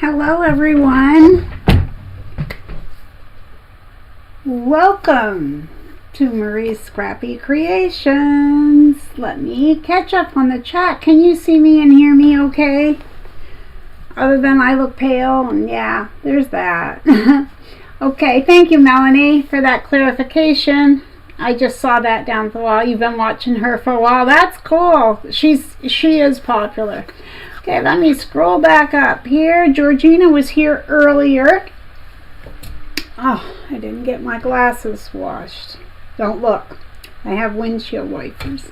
Hello everyone. Welcome to Marie's Scrappy Creations. Let me catch up on the chat. Can you see me and hear me okay? Other than I look pale, and yeah, there's that. Okay, thank you Melanie for that clarification. I just saw that down the wall. You've been watching her for a while. That's cool. She is popular. Okay, let me scroll back up here. Georgina was here earlier. Oh, I didn't get my glasses washed. Don't look. I have windshield wipers.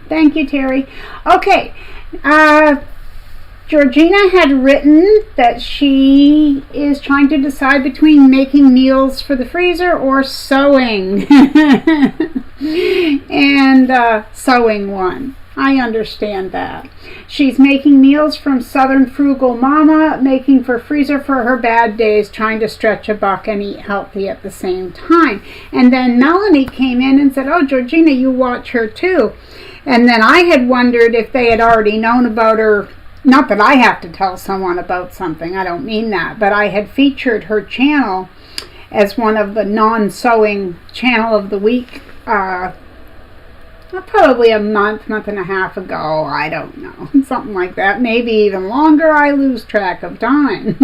Thank you, Terry. Okay. Georgina had written that she is trying to decide between making meals for the freezer or sewing. And sewing one. I understand that. She's making meals from Southern Frugal Mama, making for freezer for her bad days, trying to stretch a buck and eat healthy at the same time. And then Melanie came in and said, oh, Georgina, you watch her too. And then I had wondered if they had already known about her. Not that I have to tell someone about something, I don't mean that, but I had featured her channel as one of the non-sewing channel of the week probably a month and a half ago, I don't know, something like that, maybe even longer. I lose track of time.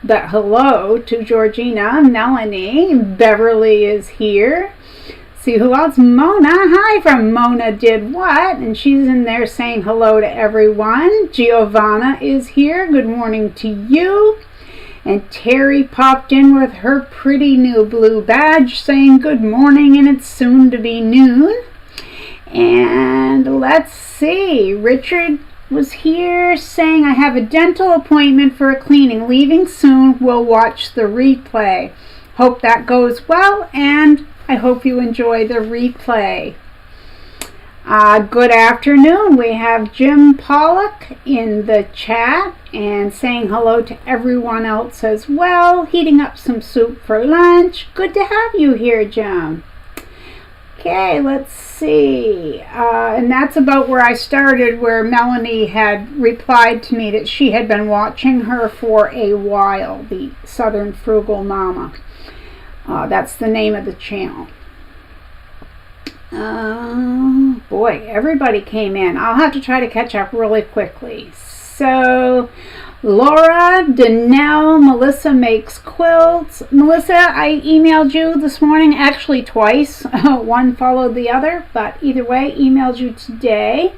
But hello to Georgina, Melanie, Beverly is here. See who else? Mona. Hi from Mona Did What? And she's in there saying hello to everyone. Giovanna is here. Good morning to you. And Terry popped in with her pretty new blue badge saying good morning, and it's soon to be noon. And let's see. Richard was here saying I have a dental appointment for a cleaning. Leaving soon. We'll watch the replay. Hope that goes well, and I hope you enjoy the replay. Good afternoon. We have Jim Pollock in the chat and saying hello to everyone else as well. Heating up some soup for lunch. Good to have you here, Jim. Okay, let's see. And that's about where I started, where Melanie had replied to me that she had been watching her for a while, the Southern Frugal Mama. That's the name of the channel. Boy, everybody came in. I'll have to try to catch up really quickly. So, Laura, Danelle, Melissa Makes Quilts. Melissa, I emailed you this morning, actually twice. One followed the other, but either way, emailed you today.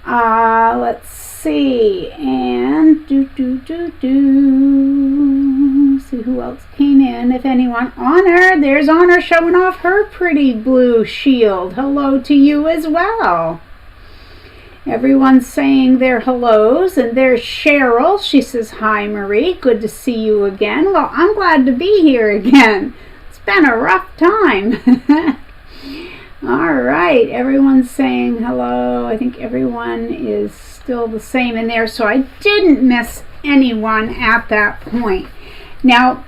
Let's see, and see who else came in, if anyone. Honor, there's Honor showing off her pretty blue shield. Hello to you as well. Everyone's saying their hellos, and there's Cheryl. She says, hi Marie, good to see you again. Well, I'm glad to be here again. It's been a rough time. All right, everyone's saying hello. I think everyone is still the same in there, so I didn't miss anyone at that point. Now,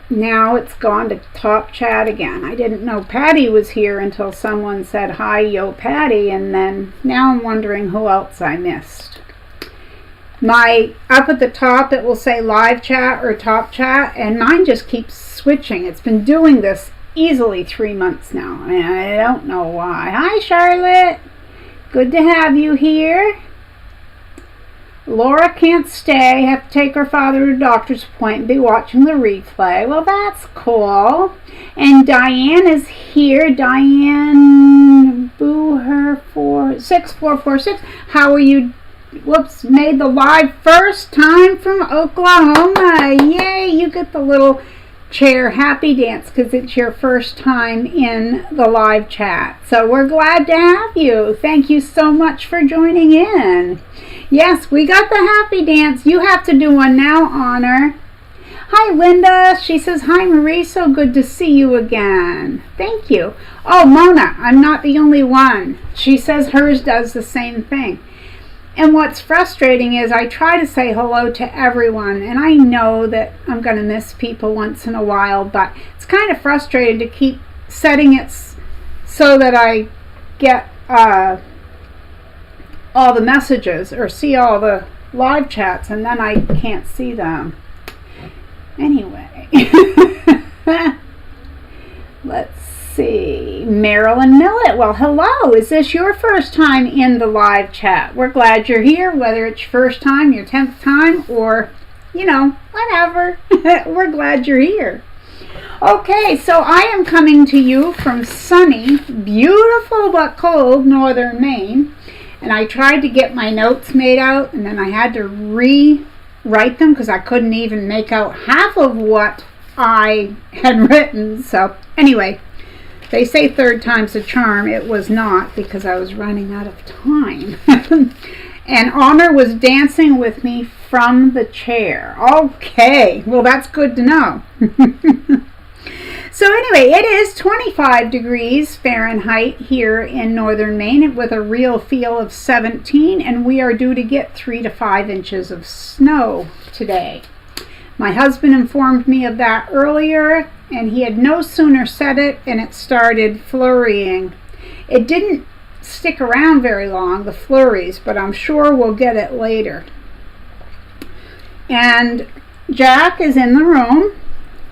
now it's gone to top chat again. I didn't know Patty was here until someone said, hi, yo, Patty, and then now I'm wondering who else I missed. Up at the top, it will say live chat or top chat, and mine just keeps switching. It's been doing this easily 3 months now, and I don't know why. Hi, Charlotte. Good to have you here. Laura can't stay. Have to take her father to a doctor's appointment. Be watching the replay. Well, that's cool. And Diane is here. Diane, boo her for 6446. How are you? Whoops, made the live first time from Oklahoma. Yay, you get the little chair happy dance because it's your first time in the live chat. So we're glad to have you. Thank you so much for joining in. Yes, we got the happy dance. You have to do one now, Honor. Hi, Linda. She says, hi, Marie. So good to see you again. Thank you. Oh, Mona, I'm not the only one. She says hers does the same thing. And what's frustrating is I try to say hello to everyone, and I know that I'm going to miss people once in a while, but it's kind of frustrating to keep setting it so that I get all the messages or see all the live chats, and then I can't see them. Anyway, let's see. Marilyn Millett. Well, hello. Is this your first time in the live chat? We're glad you're here, whether it's your first time, your 10th time, or, you know, whatever. We're glad you're here. Okay, so I am coming to you from sunny, beautiful but cold northern Maine. And I tried to get my notes made out, and then I had to rewrite them because I couldn't even make out half of what I had written. So anyway, they say third time's a charm. It was not, because I was running out of time. And Honor was dancing with me from the chair. Okay, well, that's good to know. So anyway, it is 25 degrees Fahrenheit here in northern Maine with a real feel of 17, and we are due to get 3 to 5 inches of snow today. My husband informed me of that earlier, and he had no sooner said it, and it started flurrying. It didn't stick around very long, the flurries, but I'm sure we'll get it later. And Jack is in the room,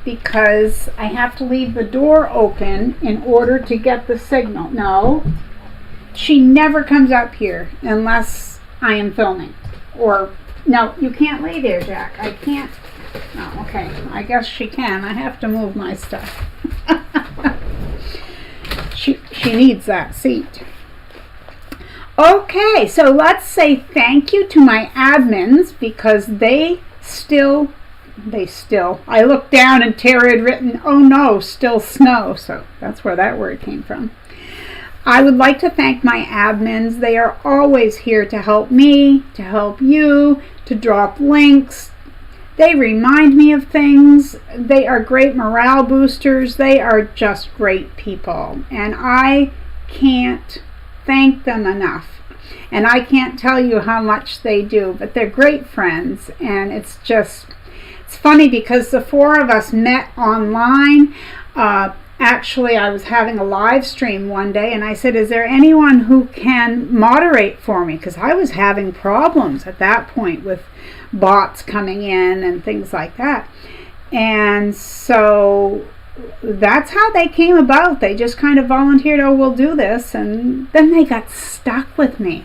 because I have to leave the door open in order to get the signal. No, she never comes up here unless I am filming. Or, no, you can't lay there, Jack. I can't. Oh, okay. I guess she can. I have to move my stuff. She needs that seat. Okay, so let's say thank you to my admins, because I looked down and Tara had written, oh no, still snow. So that's where that word came from. I would like to thank my admins. They are always here to help me, to help you, to drop links. They remind me of things. They are great morale boosters. They are just great people. And I can't thank them enough. And I can't tell you how much they do. But they're great friends. And it's funny because the four of us met online. Actually, I was having a live stream one day, and I said, is there anyone who can moderate for me? Because I was having problems at that point with bots coming in and things like that. And so that's how they came about. They just kind of volunteered, oh, we'll do this. And then they got stuck with me.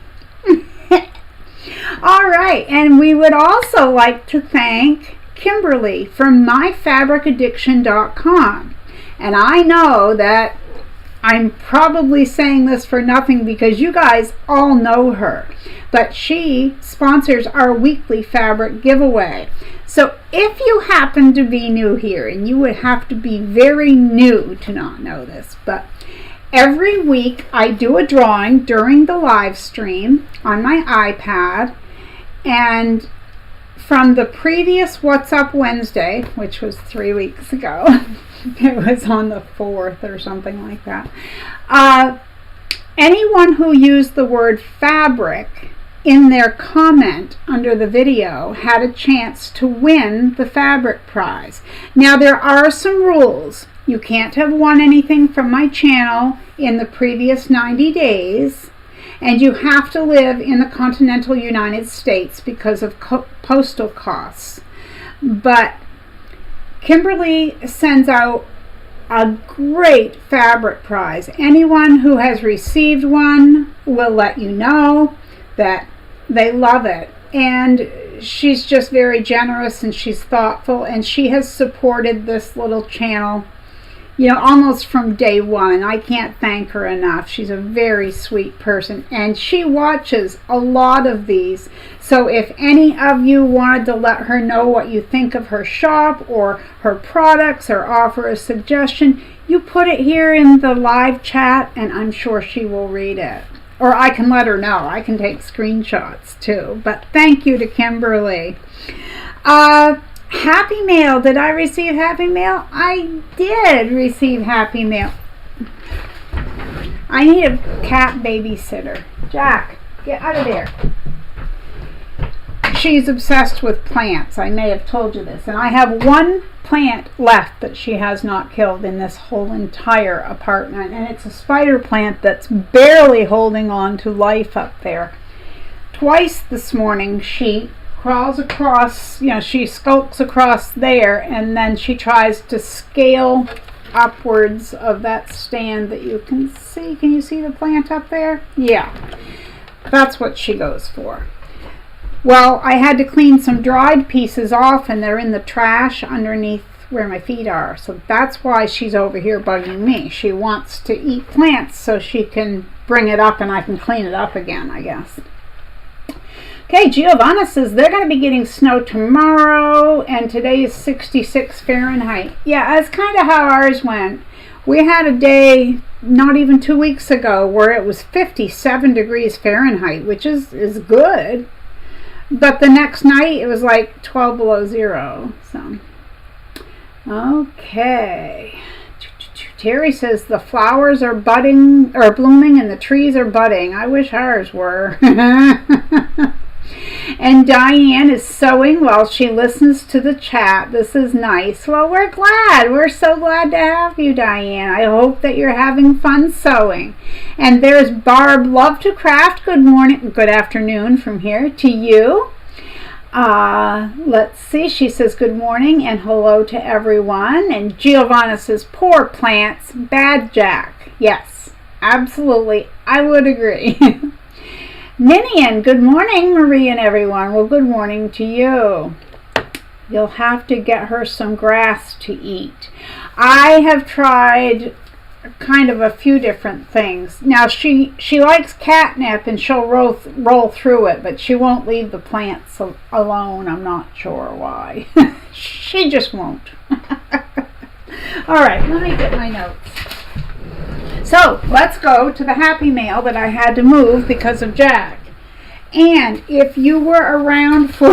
All right. And we would also like to thank Kimberly from myfabricaddiction.com. And I know that I'm probably saying this for nothing because you guys all know her, but she sponsors our weekly fabric giveaway. So if you happen to be new here, and you would have to be very new to not know this, but every week I do a drawing during the live stream on my iPad, and from the previous What's Up Wednesday, which was 3 weeks ago, it was on the 4th or something like that, anyone who used the word fabric in their comment under the video had a chance to win the fabric prize. Now, there are some rules. You can't have won anything from my channel in the previous 90 days. And you have to live in the continental United States because of postal costs. But Kimberly sends out a great fabric prize. Anyone who has received one will let you know that they love it. And she's just very generous, and she's thoughtful, and she has supported this little channel, you know, almost from day one. I can't thank her enough. She's a very sweet person, and she watches a lot of these. So if any of you wanted to let her know what you think of her shop or her products, or offer a suggestion, you put it here in the live chat, and I'm sure she will read it. Or I can let her know. I can take screenshots too. But thank you to Kimberly. Happy Mail. Did I receive Happy Mail? I did receive Happy Mail. I need a cat babysitter. Jack, get out of there. She's obsessed with plants. I may have told you this. And I have one plant left that she has not killed in this whole entire apartment, and it's a spider plant that's barely holding on to life up there. Twice this morning she crawls across, she skulks across there, and then she tries to scale upwards of that stand that you can see. Can you see the plant up there? Yeah, that's what she goes for. Well, I had to clean some dried pieces off, and they're in the trash underneath where my feet are. So that's why she's over here bugging me. She wants to eat plants so she can bring it up and I can clean it up again, I guess. Okay, Giovanna says they're going to be getting snow tomorrow, and today is 66 Fahrenheit. Yeah, that's kind of how ours went. We had a day not even 2 weeks ago where it was 57 degrees Fahrenheit, which is good. But the next night it was like 12 below zero. So, okay. Terry says the flowers are budding or blooming and the trees are budding. I wish ours were. And Diane is sewing while she listens to the chat. This is nice. Well, we're glad. We're so glad to have you, Diane. I hope that you're having fun sewing. And there's Barb, love to craft. Good morning, good afternoon from here to you. Let's see. She says good morning and hello to everyone. And Giovanna says poor plants, bad Jack. Yes, absolutely. I would agree. Ninian, good morning, Marie and everyone. Well, good morning to you. You'll have to get her some grass to eat. I have tried kind of a few different things. Now, she likes catnip and she'll roll through it, but she won't leave the plants alone. I'm not sure why. She just won't. All right, let me get my notes. So let's go to the Happy Mail that I had to move because of Jack. And if you were around for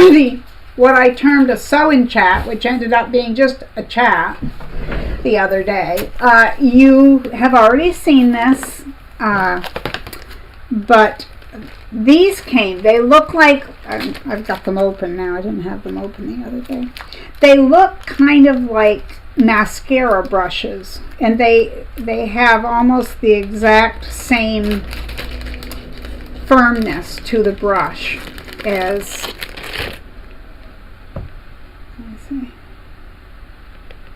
what I termed a sew-in chat, which ended up being just a chat the other day, you have already seen this, but these came. They look like, I've got them open now. I didn't have them open the other day. They look kind of like mascara brushes, and they have almost the exact same firmness to the brush as, let me see,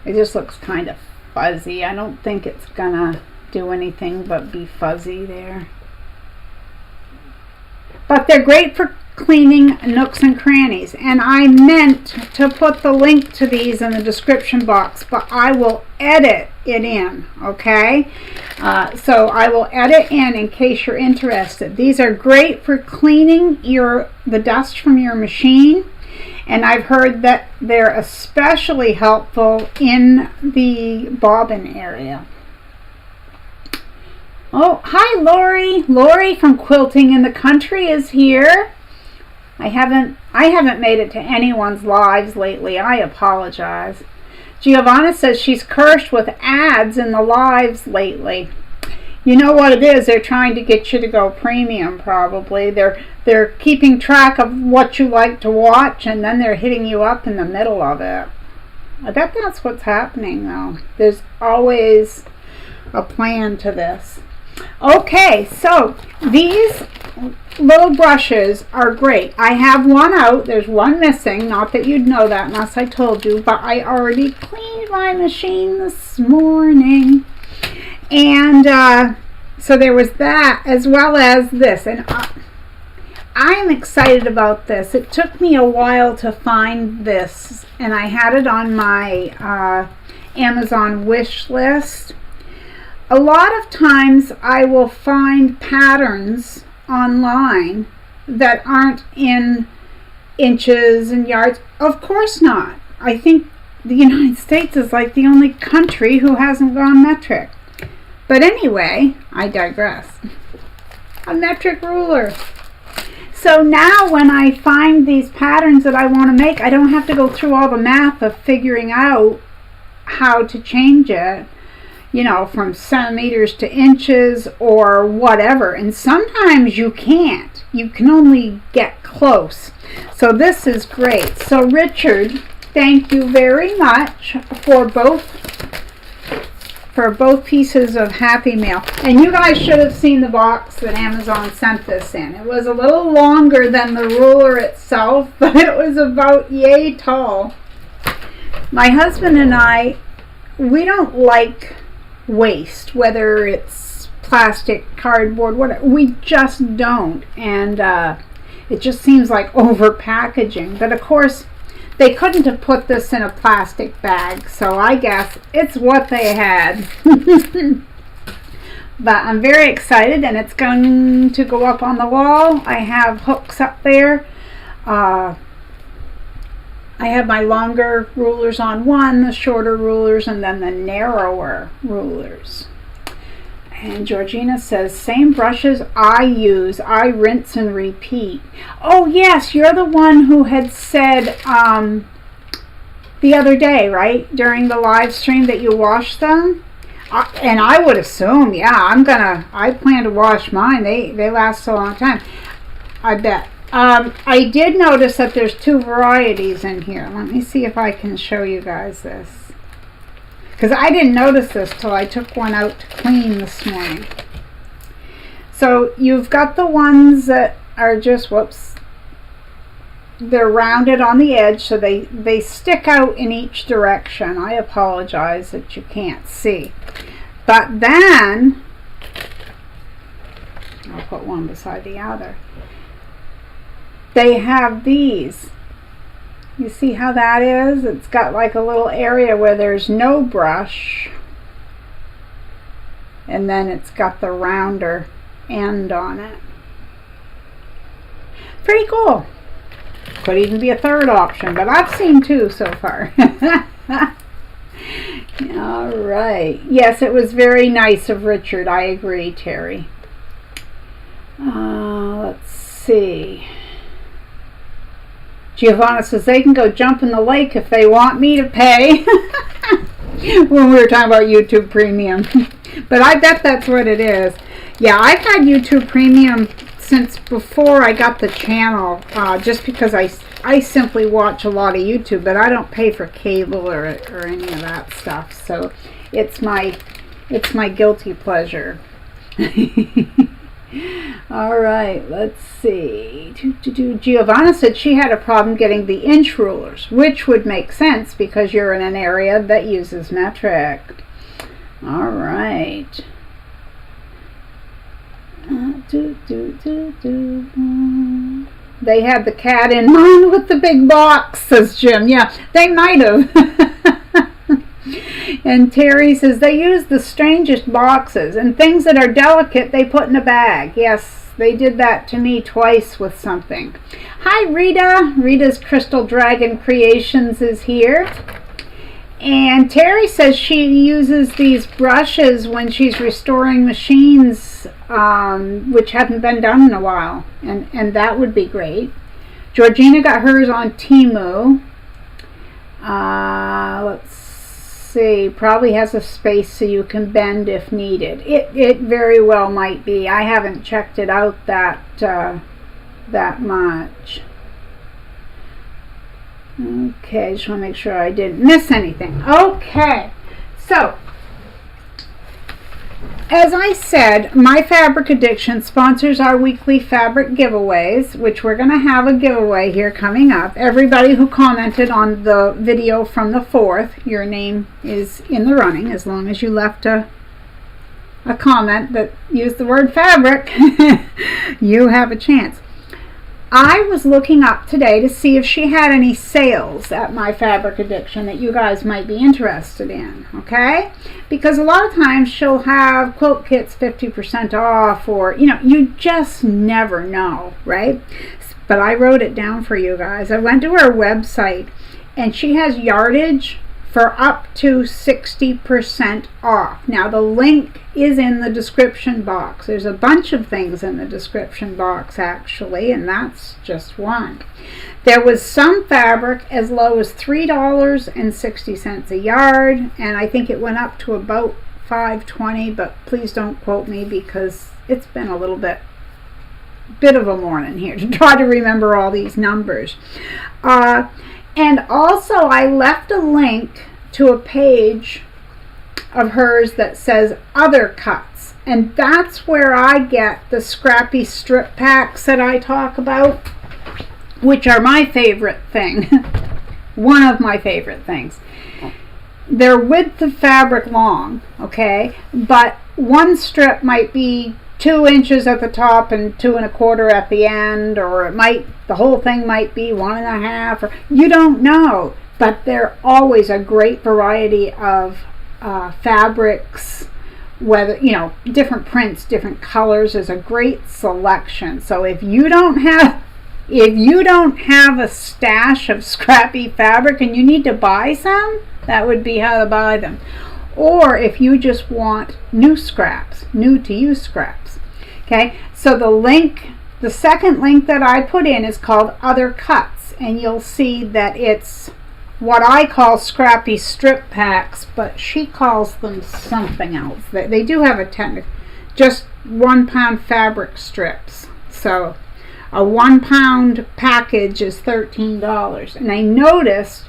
it just looks kind of fuzzy. I don't think it's gonna do anything but be fuzzy there, but they're great for cleaning nooks and crannies, and I meant to put the link to these in the description box, but I will edit it in, okay? So I will edit in case you're interested. These are great for cleaning the dust from your machine, and I've heard that they're especially helpful in the bobbin area. Oh, hi Lori. Lori from Quilting in the Country is here. I haven't made it to anyone's lives lately. I apologize. Giovanna says she's cursed with ads in the lives lately. You know what it is? They're trying to get you to go premium, probably. They're keeping track of what you like to watch, and then they're hitting you up in the middle of it. I bet that's what's happening, though. There's always a plan to this. Okay, so these little brushes are great. I have one out. There's one missing. Not that you'd know that unless I told you, but I already cleaned my machine this morning. And so there was that as well as this. And I am excited about this. It took me a while to find this, and I had it on my Amazon wish list. A lot of times I will find patterns online that aren't in inches and yards. Of course not. I think the United States is like the only country who hasn't gone metric. But anyway, I digress. A metric ruler. So now when I find these patterns that I want to make, I don't have to go through all the math of figuring out how to change it, from centimeters to inches or whatever. And sometimes you can't. You can only get close. So this is great. So Richard thank you very much for both pieces of Happy Mail. And you guys should have seen the box that Amazon sent this in. It was a little longer than the ruler itself, but it was about yay tall. My husband and I, we don't like waste, whether it's plastic, cardboard, whatever. We just don't. And it just seems like over packaging. But of course, they couldn't have put this in a plastic bag, so I guess it's what they had. But I'm very excited, and it's going to go up on the wall. I have hooks up there. I have my longer rulers on one, the shorter rulers, and then the narrower rulers. And Georgina says, same brushes I use. I rinse and repeat. Oh, yes, you're the one who had said the other day, right? During the live stream that you wash them. And I would assume, yeah, I plan to wash mine. They last a long time. I bet. I did notice that there's 2 varieties in here. Let me see if I can show you guys this. Because I didn't notice this till I took one out to clean this morning. So you've got the ones that are just, whoops, they're rounded on the edge, so they stick out in each direction. I apologize that you can't see. But then, I'll put one beside the other. They have these. You see how that is? It's got like a little area where there's no brush. And then it's got the rounder end on it. Pretty cool. Could even be a third option, but I've seen 2 so far. All right. Yes, it was very nice of Richard. I agree, Terry. Let's see. Giovanna says they can go jump in the lake if they want me to pay. When we were talking about YouTube Premium. But I bet that's what it is. Yeah, I've had YouTube Premium since before I got the channel, just because I simply watch a lot of YouTube, but I don't pay for cable or any of that stuff. So it's my guilty pleasure. All right, let's see. Giovanna said she had a problem getting the inch rulers, which would make sense because you're in an area that uses metric. All right. They had the cat in mind with the big box, says Jim. Yeah, they might have. And Terry says they use the strangest boxes, and things that are delicate they put in a bag. Yes, they did that to me twice with something. Hi, Rita. Rita's Crystal Dragon Creations is here. And Terry says she uses these brushes when she's restoring machines, which haven't been done in a while, and that would be great. Georgina got hers on Temu. Let's see, probably has a space so you can bend if needed. It very well might be. I haven't checked it out that much. Okay, just want to make sure I didn't miss anything. Okay, so as I said, My Fabric Addiction sponsors our weekly fabric giveaways, which we're going to have a giveaway here coming up. Everybody who commented on the video from the 4th, your name is in the running, as long as you left a comment that used the word fabric. You have a chance. I was looking up today to see if she had any sales at My Fabric Addiction that you guys might be interested in, okay? Because a lot of times she'll have quilt kits 50% off, or, you just never know, right? But I wrote it down for you guys. I went to her website, and she has yardage for up to 60% off. Now, the link is in the description box. There's a bunch of things in the description box, actually, and that's just one. There was some fabric as low as $3.60 a yard, and I think it went up to about $5.20, but please don't quote me because it's been a little bit of a morning here to try to remember all these numbers. And also I left a link to a page of hers that says other cuts, and that's where I get the Scrappy Strip Packs that I talk about, which are my favorite thing. One of my favorite things. They're width of fabric long, okay, but one strip might be 2 inches at the top and 2 1/4 at the end, or the whole thing might be 1 1/2, or you don't know. But they're always a great variety of fabrics, whether different prints, different colors. There's a great selection. So if you don't have a stash of scrappy fabric and you need to buy some, that would be how to buy them. Or if you just want new scraps, new to use scraps. Okay, so the second link that I put in is called Other Cuts, and you'll see that it's what I call Scrappy Strip Packs, but she calls them something else. They do have a technical, just 1 pound fabric strips. So a 1 pound package is $13. And I noticed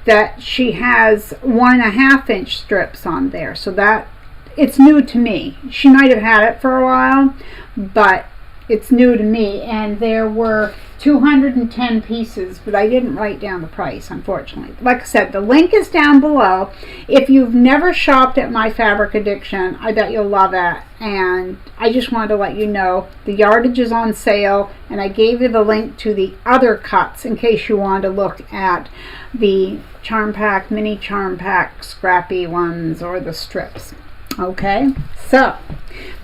that she has 1 1/2 inch strips on there. So that, it's new to me. She might have had it for a while, but it's new to me. And there were 210 pieces, but I didn't write down the price, unfortunately. Like I said, the link is down below. If you've never shopped at My Fabric Addiction, I bet you'll love it. And I just wanted to let you know the yardage is on sale, and I gave you the link to the other cuts in case you want to look at the charm pack, mini charm pack, scrappy ones, or the strips. Okay, so,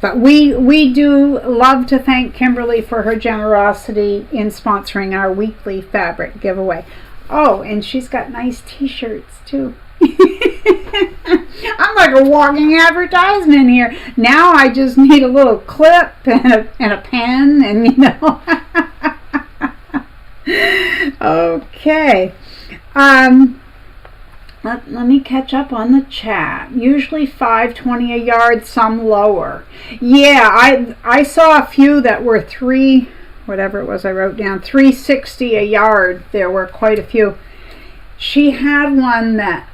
but we do love to thank Kimberly for her generosity in sponsoring our weekly fabric giveaway. Oh, and she's got nice t-shirts too. I'm like a walking advertisement here. Now I just need a little clip and a pen, and Okay. Let me catch up on the chat. Usually $5.20 a yard, some lower. Yeah, I saw a few that were whatever it was I wrote down, $3.60 a yard. There were quite a few. She had one that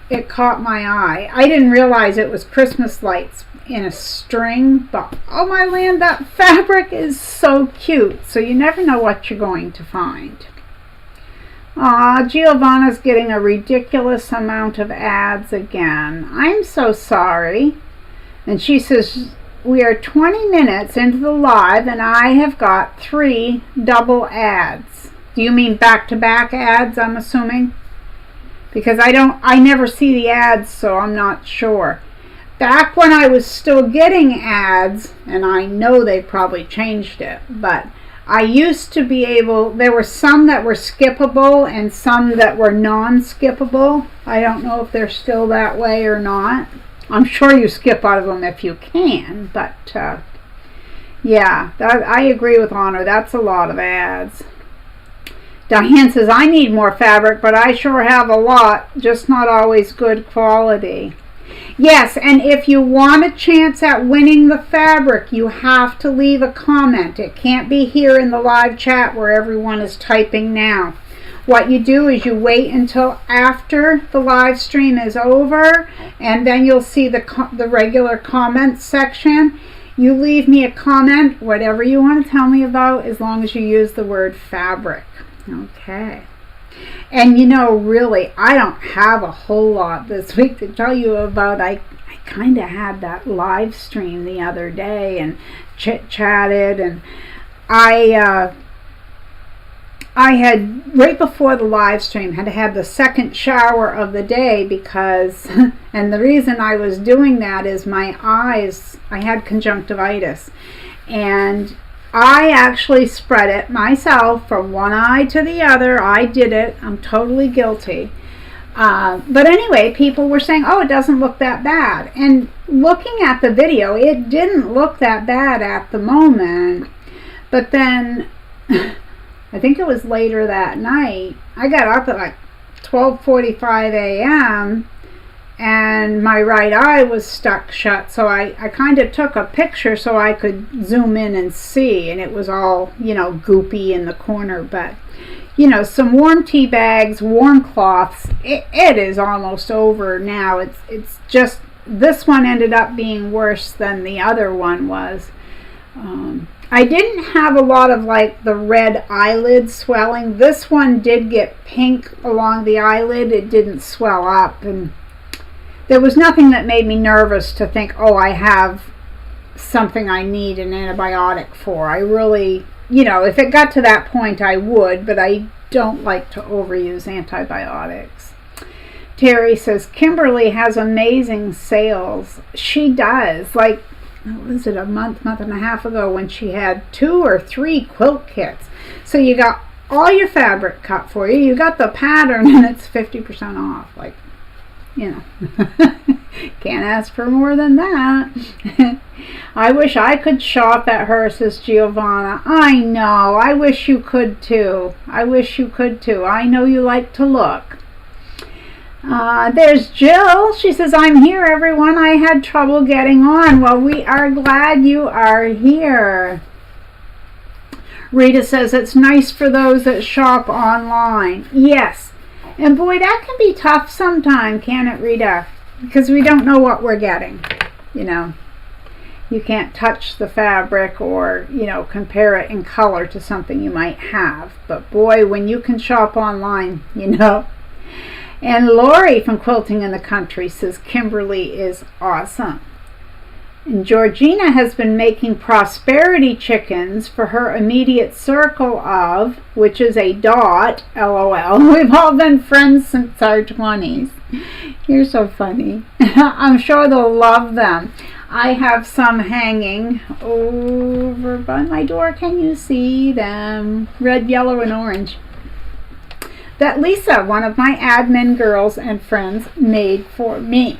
it caught my eye. I didn't realize it was Christmas lights in a string, but oh my land, that fabric is so cute. So you never know what you're going to find. Giovanna's getting a ridiculous amount of ads again. I'm so sorry. And she says, we are 20 minutes into the live and I have got 3 double ads. Do you mean back-to-back ads, I'm assuming? Because I never see the ads, so I'm not sure. Back when I was still getting ads, and I know they probably changed it, but I used to be able, there were some that were skippable and some that were non-skippable. I don't know if they're still that way or not. I'm sure you skip out of them if you can, but yeah, I agree with Honor. That's a lot of ads. Diane says, I need more fabric, but I sure have a lot, just not always good quality. Yes, and if you want a chance at winning the fabric, you have to leave a comment. It can't be here in the live chat where everyone is typing now. What you do is you wait until after the live stream is over, and then you'll see the regular comments section. You leave me a comment, whatever you want to tell me about, as long as you use the word fabric. Okay. And really, I don't have a whole lot this week to tell you about. I kind of had that live stream the other day and chit-chatted, and I had, right before the live stream, had the second shower of the day because, and the reason I was doing that is my eyes, I had conjunctivitis, and I actually spread it myself from one eye to the other. I did it. I'm totally guilty. But anyway, people were saying, oh, it doesn't look that bad. And looking at the video, it didn't look that bad at the moment. But then, I think it was later that night, I got up at like 12:45 a.m., and my right eye was stuck shut, so I kind of took a picture so I could zoom in and see, and it was all, goopy in the corner. But you know, some warm tea bags, warm cloths. It is almost over now. It's just, this one ended up being worse than the other one was. I didn't have a lot of like the red eyelid swelling. This one did get pink along the eyelid. It didn't swell up, and there was nothing that made me nervous to think, oh, I have something I need an antibiotic for. I really, you know, if it got to that point, I would, but I don't like to overuse antibiotics. Terry says, Kimberly has amazing sales. She does. Like, was it a month and a half ago when she had 2 or 3 quilt kits. So you got all your fabric cut for you. You got the pattern, and it's 50% off. Like, you know, can't ask for more than that. I wish I could shop at her, says Giovanna. I know. I wish you could too. I wish you could too. I know you like to look. There's Jill. She says, I'm here, everyone. I had trouble getting on. Well, we are glad you are here. Rita says, it's nice for those that shop online. Yes. And boy, that can be tough sometime, can't it, Rita? Because we don't know what we're getting. You know, you can't touch the fabric or, you know, compare it in color to something you might have. But boy, when you can shop online, you know. And Lori from Quilting in the Country says Kimberly is awesome. And Georgina has been making prosperity chickens for her immediate circle of, which is a dot, LOL. We've all been friends since our 20s. You're so funny. I'm sure they'll love them. I have some hanging over by my door. Can you see them? Red, yellow, and orange. That Lisa, one of my admin girls and friends, made for me.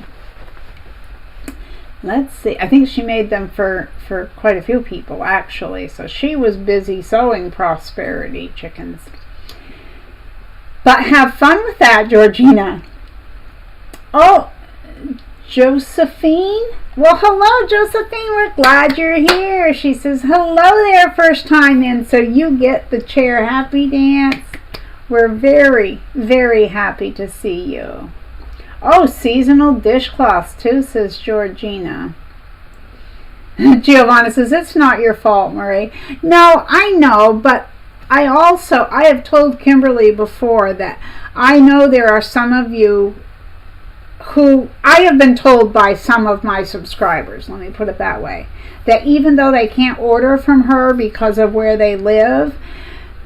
Let's see. I think she made them for quite a few people, actually. So she was busy sewing prosperity chickens. But have fun with that, Georgina. Oh, Josephine? Well, hello, Josephine. We're glad you're here. She says, hello there, first time in, so you get the chair happy dance. We're very, very happy to see you. Oh, seasonal dishcloths too, says Georgina. Giovanna says, it's not your fault, Marie. No, I know, but I have told Kimberly before that I know there are some of you who, I have been told by some of my subscribers, let me put it that way, that even though they can't order from her because of where they live,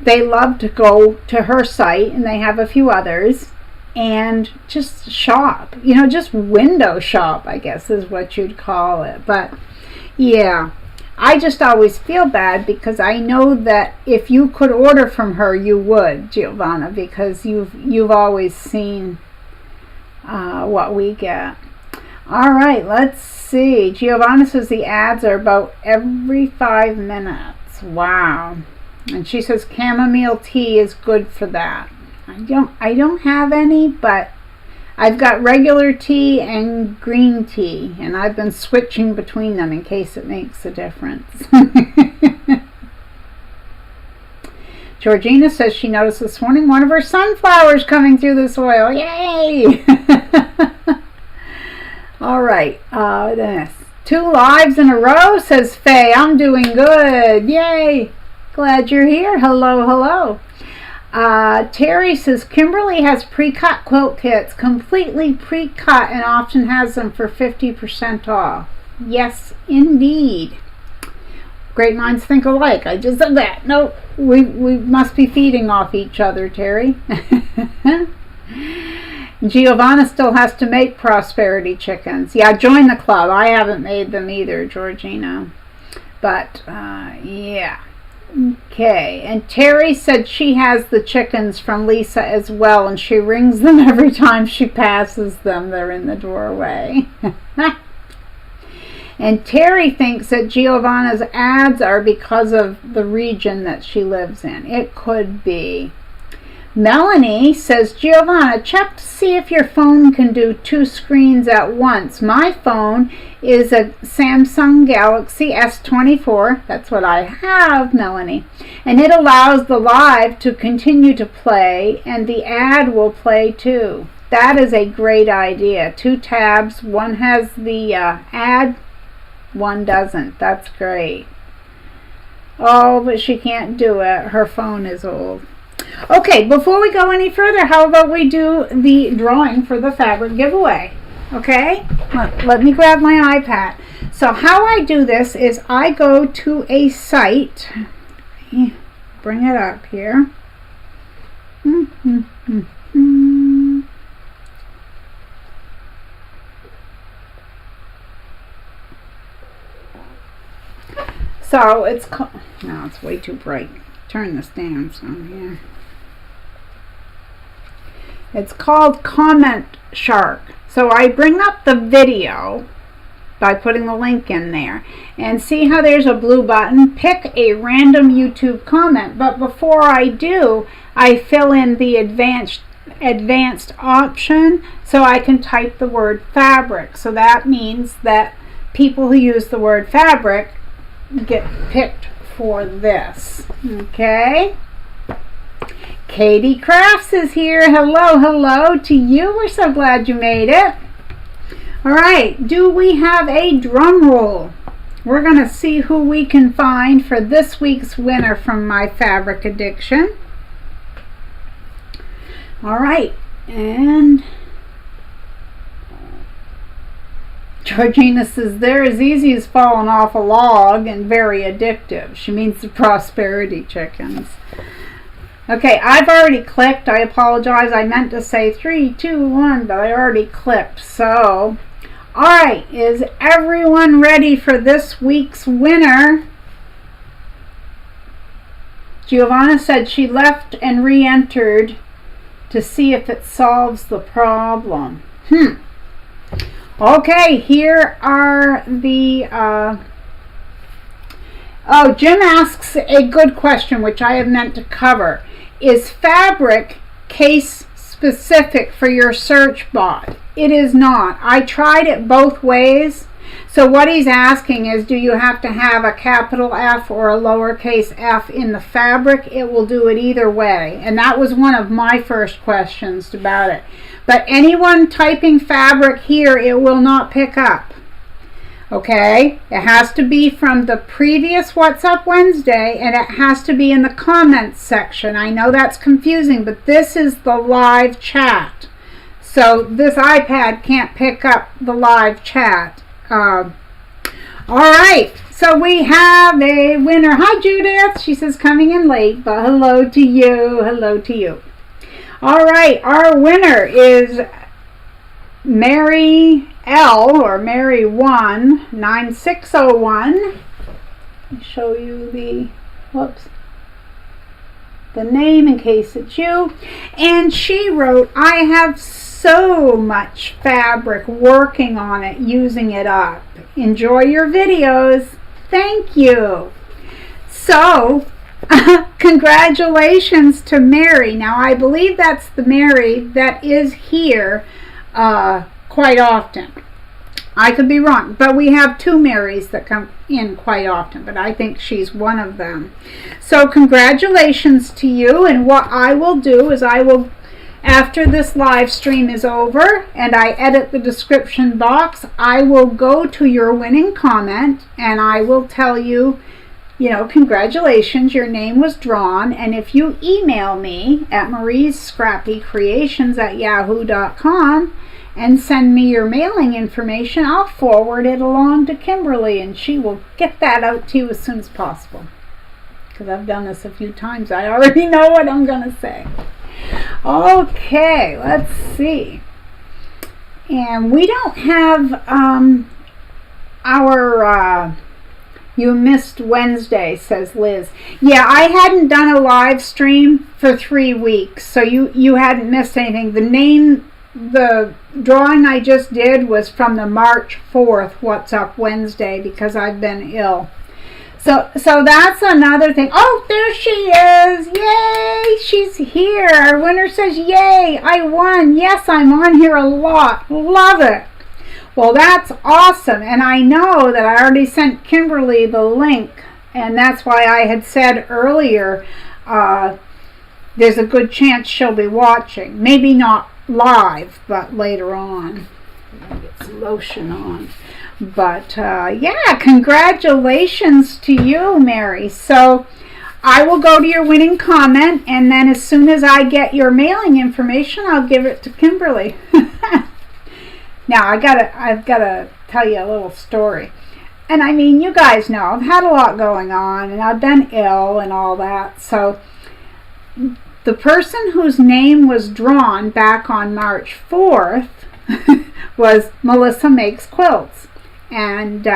they love to go to her site, and they have a few others, and just shop. You know, just window shop, I guess is what you'd call it. But, yeah, I just always feel bad because I know that if you could order from her, you would, Giovanna, because you've always seen what we get. All right, let's see. Giovanna says the ads are about every 5 minutes. Wow. And she says chamomile tea is good for that. I don't have any, but I've got regular tea and green tea, and I've been switching between them in case it makes a difference. Georgina says she noticed this morning one of her sunflowers coming through the soil. Yay! All right. This 2 lives in a row, says Faye. I'm doing good. Yay! Glad you're here. Hello, hello. Terry says Kimberly has pre-cut quilt kits, completely pre-cut, and often has them for 50% off. Yes, indeed. Great minds think alike. I just said that. No, we must be feeding off each other, Terry. Giovanna still has to make prosperity chickens. Yeah, join the club. I haven't made them either, Georgina. But, yeah. Okay, and Terry said she has the chickens from Lisa as well, and she rings them every time she passes them. They're in the doorway. And Terry thinks that Giovanna's ads are because of the region that she lives in. It could be. Melanie says, Giovanna, check to see if your phone can do 2 screens at once. My phone is a Samsung Galaxy S24. That's what I have, Melanie. And it allows the live to continue to play, and the ad will play too. That is a great idea. 2 tabs. One has the ad, one doesn't. That's great. Oh, but she can't do it. Her phone is old. Okay, before we go any further, how about we do the drawing for the fabric giveaway? Okay, let me grab my iPad. So how I do this is I go to a site. Bring it up here. So it's no, it's way too bright. Turn this down some here. It's called Comment Shark. So I bring up the video by putting the link in there, and see how there's a blue button. Pick a random YouTube comment, but before I do, I fill in the advanced option so I can type the word fabric. So that means that people who use the word fabric get picked for this. Okay, Katie Crafts is here. Hello to you. We're so glad you made it. All right, do we have a drum roll? We're going to see who we can find for this week's winner from My Fabric Addiction. All right, and Georgina says, they're as easy as falling off a log and very addictive. She means the prosperity chickens. Okay, I've already clicked. I apologize. I meant to say 3, 2, 1, but I already clicked. So, all right, is everyone ready for this week's winner? Giovanna said she left and re-entered to see if it solves the problem. Okay, here are the, Jim asks a good question, which I have meant to cover. Is fabric case specific for your search bot? It is not. I tried it both ways. So what he's asking is, do you have to have a capital F or a lowercase f in the fabric? It will do it either way. And that was one of my first questions about it. But anyone typing fabric here, it will not pick up. Okay? It has to be from the previous What's Up Wednesday, and it has to be in the comments section. I know that's confusing, but this is the live chat. So this iPad can't pick up the live chat. All right, so we have a winner. Hi, Judith. She says coming in late, but hello to you. Hello to you. All right, our winner is Mary L, or Mary 1 9601. Let me show you the name in case it's you. And she wrote, I have so much fabric working on it, using it up. Enjoy your videos. Thank you. So, congratulations to Mary. Now, I believe that's the Mary that is here quite often. I could be wrong, but we have 2 Marys that come in quite often, but I think she's one of them. So congratulations to you, and what I will do is I will, after this live stream is over and I edit the description box, I will go to your winning comment and I will tell you, congratulations, your name was drawn, and if you email me at mariescrappycreations@yahoo.com and send me your mailing information, I'll forward it along to Kimberly, and she will get that out to you as soon as possible. Because I've done this a few times. I already know what I'm going to say. Okay, let's see. And we don't have our... You missed Wednesday, says Liz. Yeah, I hadn't done a live stream for 3 weeks, so you hadn't missed anything. The drawing I just did was from the March 4th What's Up Wednesday because I've been ill. So that's another thing. Oh, there she is. Yay, she's here. Our winner says, yay, I won. Yes, I'm on here a lot. Love it. Well, that's awesome. And I know that I already sent Kimberly the link. And that's why I had said earlier, there's a good chance she'll be watching. Maybe not live, but later on. Get some lotion on. But yeah, congratulations to you, Mary. So I will go to your winning comment, and then as soon as I get your mailing information, I'll give it to Kimberly. Now I've gotta tell you a little story. And I mean, you guys know I've had a lot going on, and I've been ill and all that. So the person whose name was drawn back on March 4th was Melissa Makes Quilts. And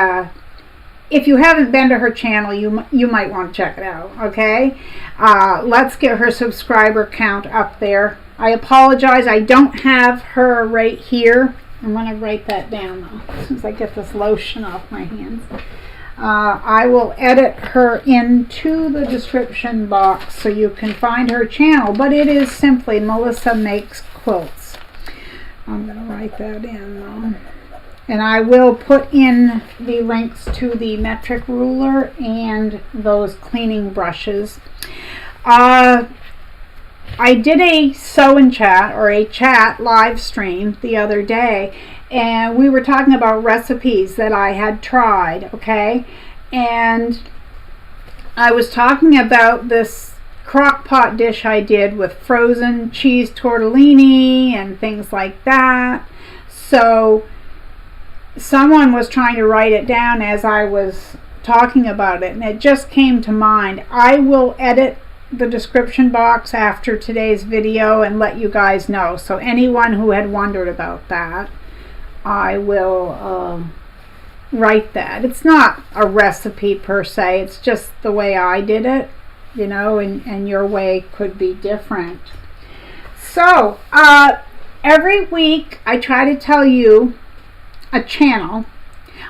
if you haven't been to her channel, you might want to check it out, okay? Let's get her subscriber count up there. I apologize, I don't have her right here. I'm going to write that down, though, as soon as I get this lotion off my hands. I will edit her into the description box so you can find her channel, but it is simply Melissa Makes Quilts. I'm going to write that in, though. And I will put in the links to the metric ruler and those cleaning brushes. I did a sew and chat, or a chat live stream the other day, and we were talking about recipes that I had tried, okay? And I was talking about this crock pot dish I did with frozen cheese tortellini and things like that. So someone was trying to write it down as I was talking about it, and it just came to mind. I will edit the description box after today's video and let you guys know. So anyone who had wondered about that, I will write that. It's not a recipe per se, it's just the way I did it, you know, and your way could be different. So every week I try to tell you a channel,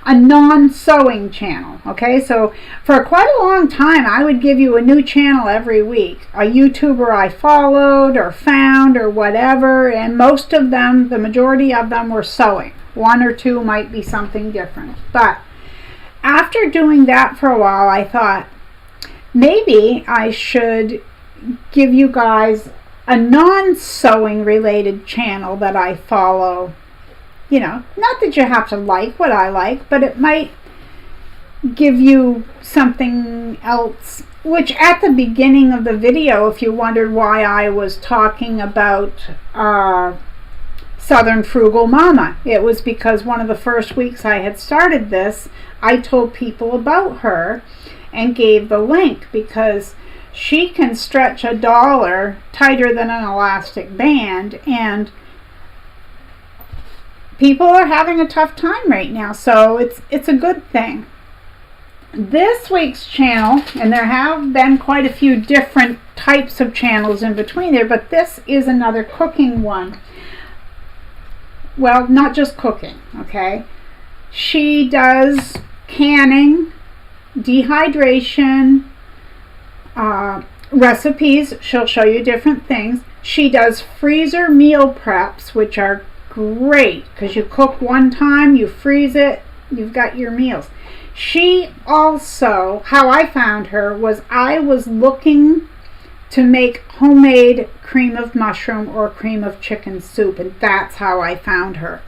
a non-sewing channel, okay? So for quite a long time I would give you a new channel every week, a YouTuber I followed or found or whatever, and most of them, the majority of them, were sewing. One or two might be something different. But after doing that for a while, I thought maybe I should give you guys a non-sewing related channel that I follow. You know, not that you have to like what I like, but it might give you something else. Which at the beginning of the video, if you wondered why I was talking about Southern Frugal Mama, it was because one of the first weeks I had started this, I told people about her and gave the link, because she can stretch $1 tighter than an elastic band, and people are having a tough time right now, so it's a good thing. This week's channel, and there have been quite a few different types of channels in between there, but this is another cooking one. Well, not just cooking, okay? She does canning, dehydration, recipes. She'll show you different things. She does freezer meal preps, which are great because you cook one time, you freeze it, you've got your meals. She also, how I found her was I was looking to make homemade cream of mushroom or cream of chicken soup, and that's how I found her.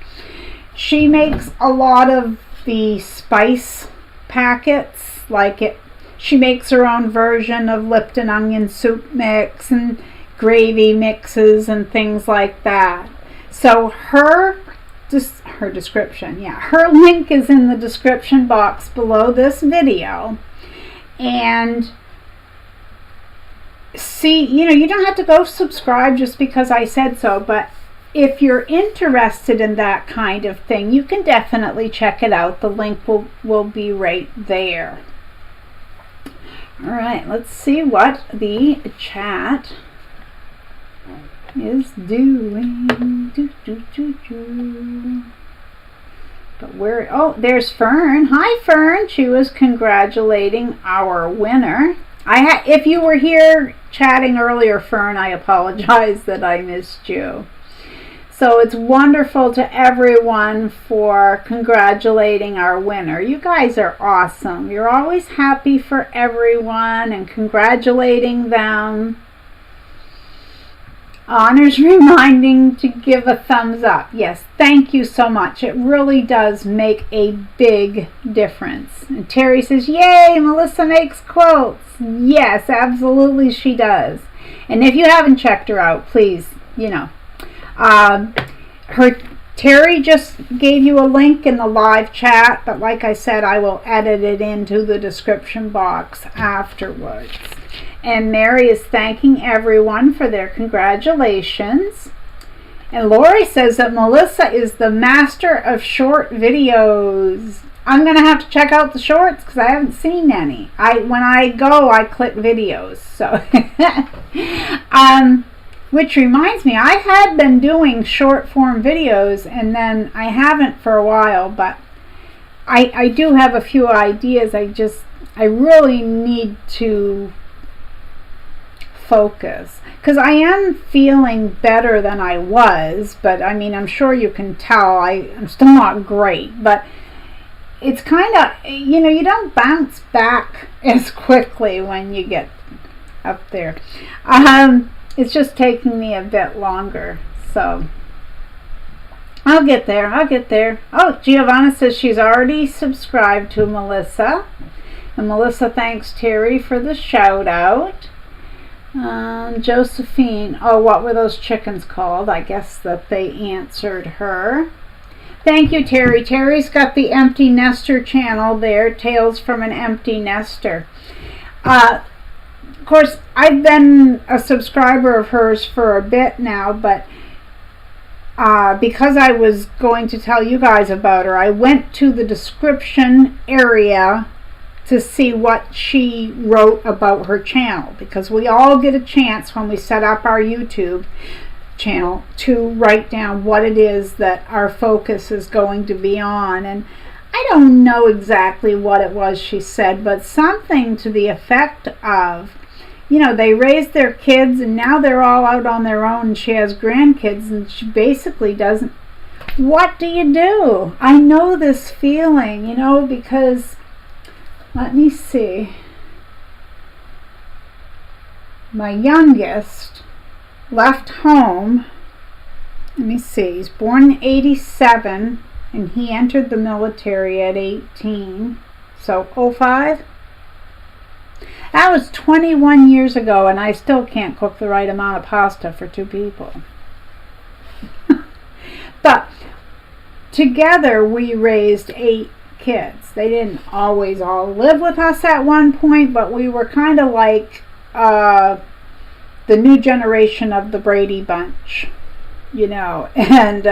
She makes a lot of the spice packets, she makes her own version of Lipton onion soup mix and gravy mixes and things like that. So her description, her link is in the description box below this video. And see, you don't have to go subscribe just because I said so, but if you're interested in that kind of thing, you can definitely check it out. The link will be right there. All right, let's see what the chat is doing. But where, oh, there's Fern. Hi, Fern. She was congratulating our winner. If you were here chatting earlier, Fern, I apologize that I missed you. So it's wonderful to everyone for congratulating our winner. You guys are awesome. You're always happy for everyone and congratulating them. Honors reminding to give a thumbs up. Yes, thank you so much. It really does make a big difference. And Terry says, yay, Melissa makes quilts. Yes, absolutely she does. And if you haven't checked her out, please, Terry just gave you a link in the live chat, but like I said, I will edit it into the description box afterwards. And Mary is thanking everyone for their congratulations. And Lori says that Melissa is the master of short videos. I'm going to have to check out the shorts because I haven't seen any. When I go, I click videos. So, which reminds me, I had been doing short form videos and then I haven't for a while, but I do have a few ideas. I really need to focus because I am feeling better than I was, but I mean, I'm sure you can tell I'm still not great, but it's kind of, you don't bounce back as quickly when you get up there. It's just taking me a bit longer, so I'll get there. Oh, Giovanna says she's already subscribed to Melissa, and Melissa thanks Terry for the shout out. Josephine, oh, what were those chickens called? I guess that they answered her. Thank you, Terry. Terry's got the Empty Nester channel there, Tales from an Empty Nester. Of course, I've been a subscriber of hers for a bit now, but because I was going to tell you guys about her, I went to the description area to see what she wrote about her channel, because we all get a chance when we set up our YouTube channel to write down what it is that our focus is going to be on. And I don't know exactly what it was she said, but something to the effect of, they raised their kids and now they're all out on their own, and she has grandkids and she basically doesn't. What do you do? I know this feeling, because let me see. My youngest left home. Let me see. He's born in 87 and he entered the military at 18. So 05. That was 21 years ago and I still can't cook the right amount of pasta for 2 people. But together we raised 8 kids. They didn't always all live with us at one point, but we were kind of like the new generation of the Brady Bunch, and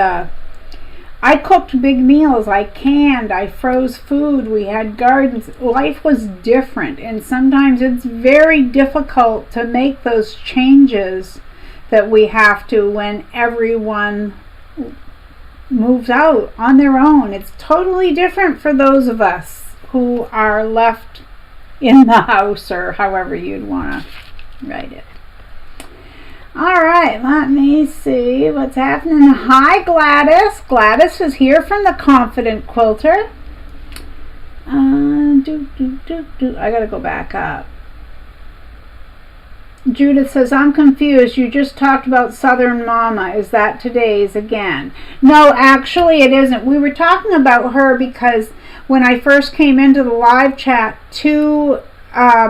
I cooked big meals, I canned, I froze food, we had gardens. Life was different, and sometimes it's very difficult to make those changes that we have to when everyone moves out on their own. It's totally different for those of us who are left in the house, or however you'd want to write it. All right, let me see what's happening. Hi, Gladys. Gladys is here from the Confident Quilter. I gotta go back up. Judith says, I'm confused. You just talked about Southern Mama. Is that today's again? No, actually it isn't. We were talking about her because when I first came into the live chat, 2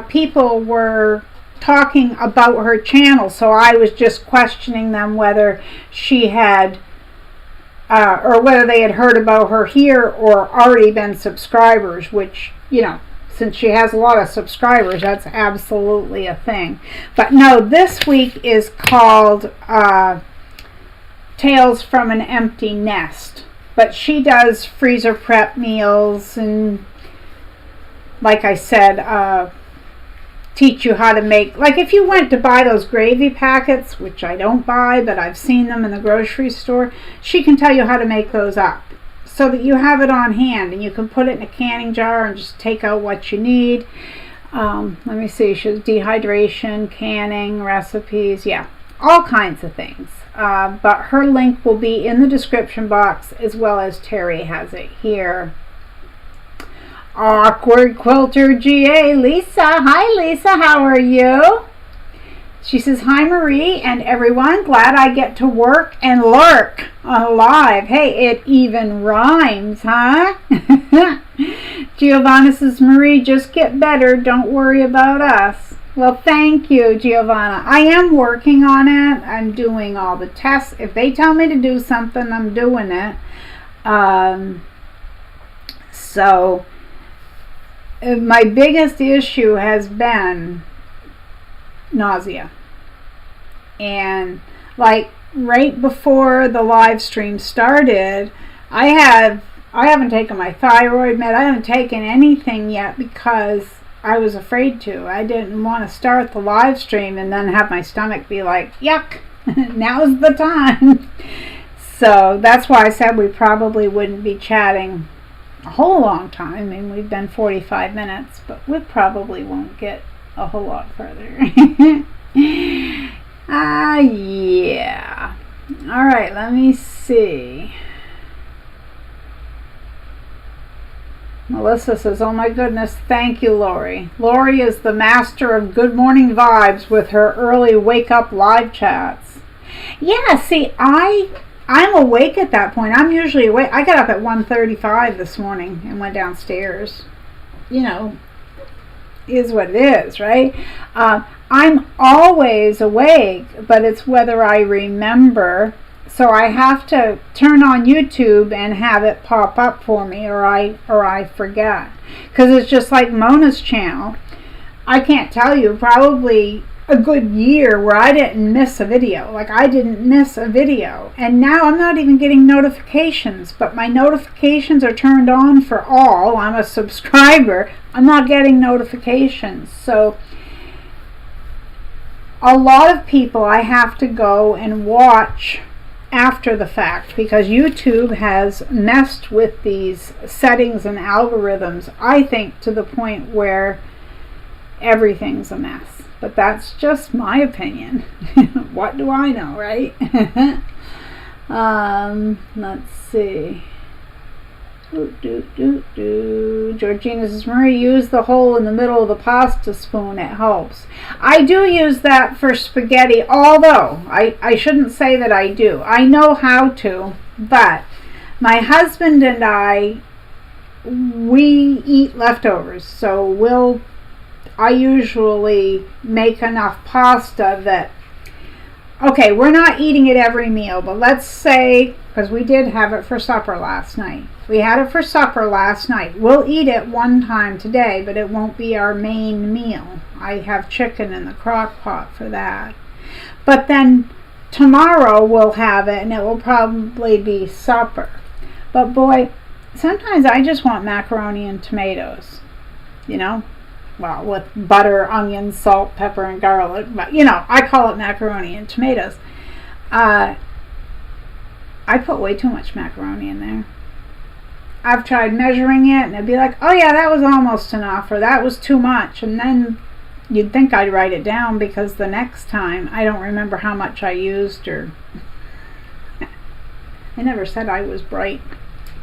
people were talking about her channel. So I was just questioning them whether she had, or whether they had heard about her here or already been subscribers, which, since she has a lot of subscribers, that's absolutely a thing. But no, this week is called Tales from an Empty Nest. But she does freezer prep meals and, like I said, teach you how to make, like if you went to buy those gravy packets, which I don't buy, but I've seen them in the grocery store, she can tell you how to make those up. so that you have it on hand and you can put it in a canning jar and just take out what you need. Let me see, dehydration, canning, recipes, yeah, all kinds of things. But her link will be in the description box, as well as Terry has it here. Awkward Quilter GA, Lisa. Hi Lisa, how are you? She says, hi Marie and everyone, glad I get to work and lurk alive. Hey, it even rhymes, huh? Giovanna says, Marie, just get better, don't worry about us. Well, thank you, Giovanna. I am working on it. I'm doing all the tests. If they tell me to do something, I'm doing it. So my biggest issue has been nausea. And like right before the live stream started, I haven't taken my thyroid med. I haven't taken anything yet because I was afraid to. I didn't want to start the live stream and then have my stomach be like, yuck, now's the time. So that's why I said we probably wouldn't be chatting a whole long time. I mean, we've been 45 minutes, but we probably won't get a whole lot further. Yeah. All right, let me see. Melissa says, oh my goodness, thank you, Lori. Lori is the master of good morning vibes with her early wake up live chats. Yeah, see, I'm awake at that point. I'm usually awake. I got up at 1:35 this morning and went downstairs. You know, is what it is, right? I'm always awake, but it's whether I remember. So I have to turn on YouTube and have it pop up for me, or I forget. Because it's just like Mona's channel. I can't tell you, probably a good year where I didn't miss a video. Like, I didn't miss a video. And now I'm not even getting notifications, but my notifications are turned on for all. I'm a subscriber. I'm not getting notifications. So a lot of people I have to go and watch after the fact, because YouTube has messed with these settings and algorithms, I think, to the point where everything's a mess. But that's just my opinion. What do I know, right? Let's see. Georgina says, Marie, use the hole in the middle of the pasta spoon. It helps. I do use that for spaghetti, although I shouldn't say that I do. I know how to, but my husband and we eat leftovers. So I usually make enough pasta that, okay, we're not eating it every meal, but let's say, because we did have it for supper last night. We had it for supper last night. We'll eat it one time today, but it won't be our main meal. I have chicken in the crock pot for that. But then tomorrow we'll have it, and it will probably be supper. But boy, sometimes I just want macaroni and tomatoes, you know? Well, with butter, onions, salt, pepper, and garlic. But, you know, I call it macaroni and tomatoes. I put way too much macaroni in there. I've tried measuring it, and it'd be like, oh yeah, that was almost enough, or that was too much. And then you'd think I'd write it down, because the next time I don't remember how much I used, or I never said I was bright.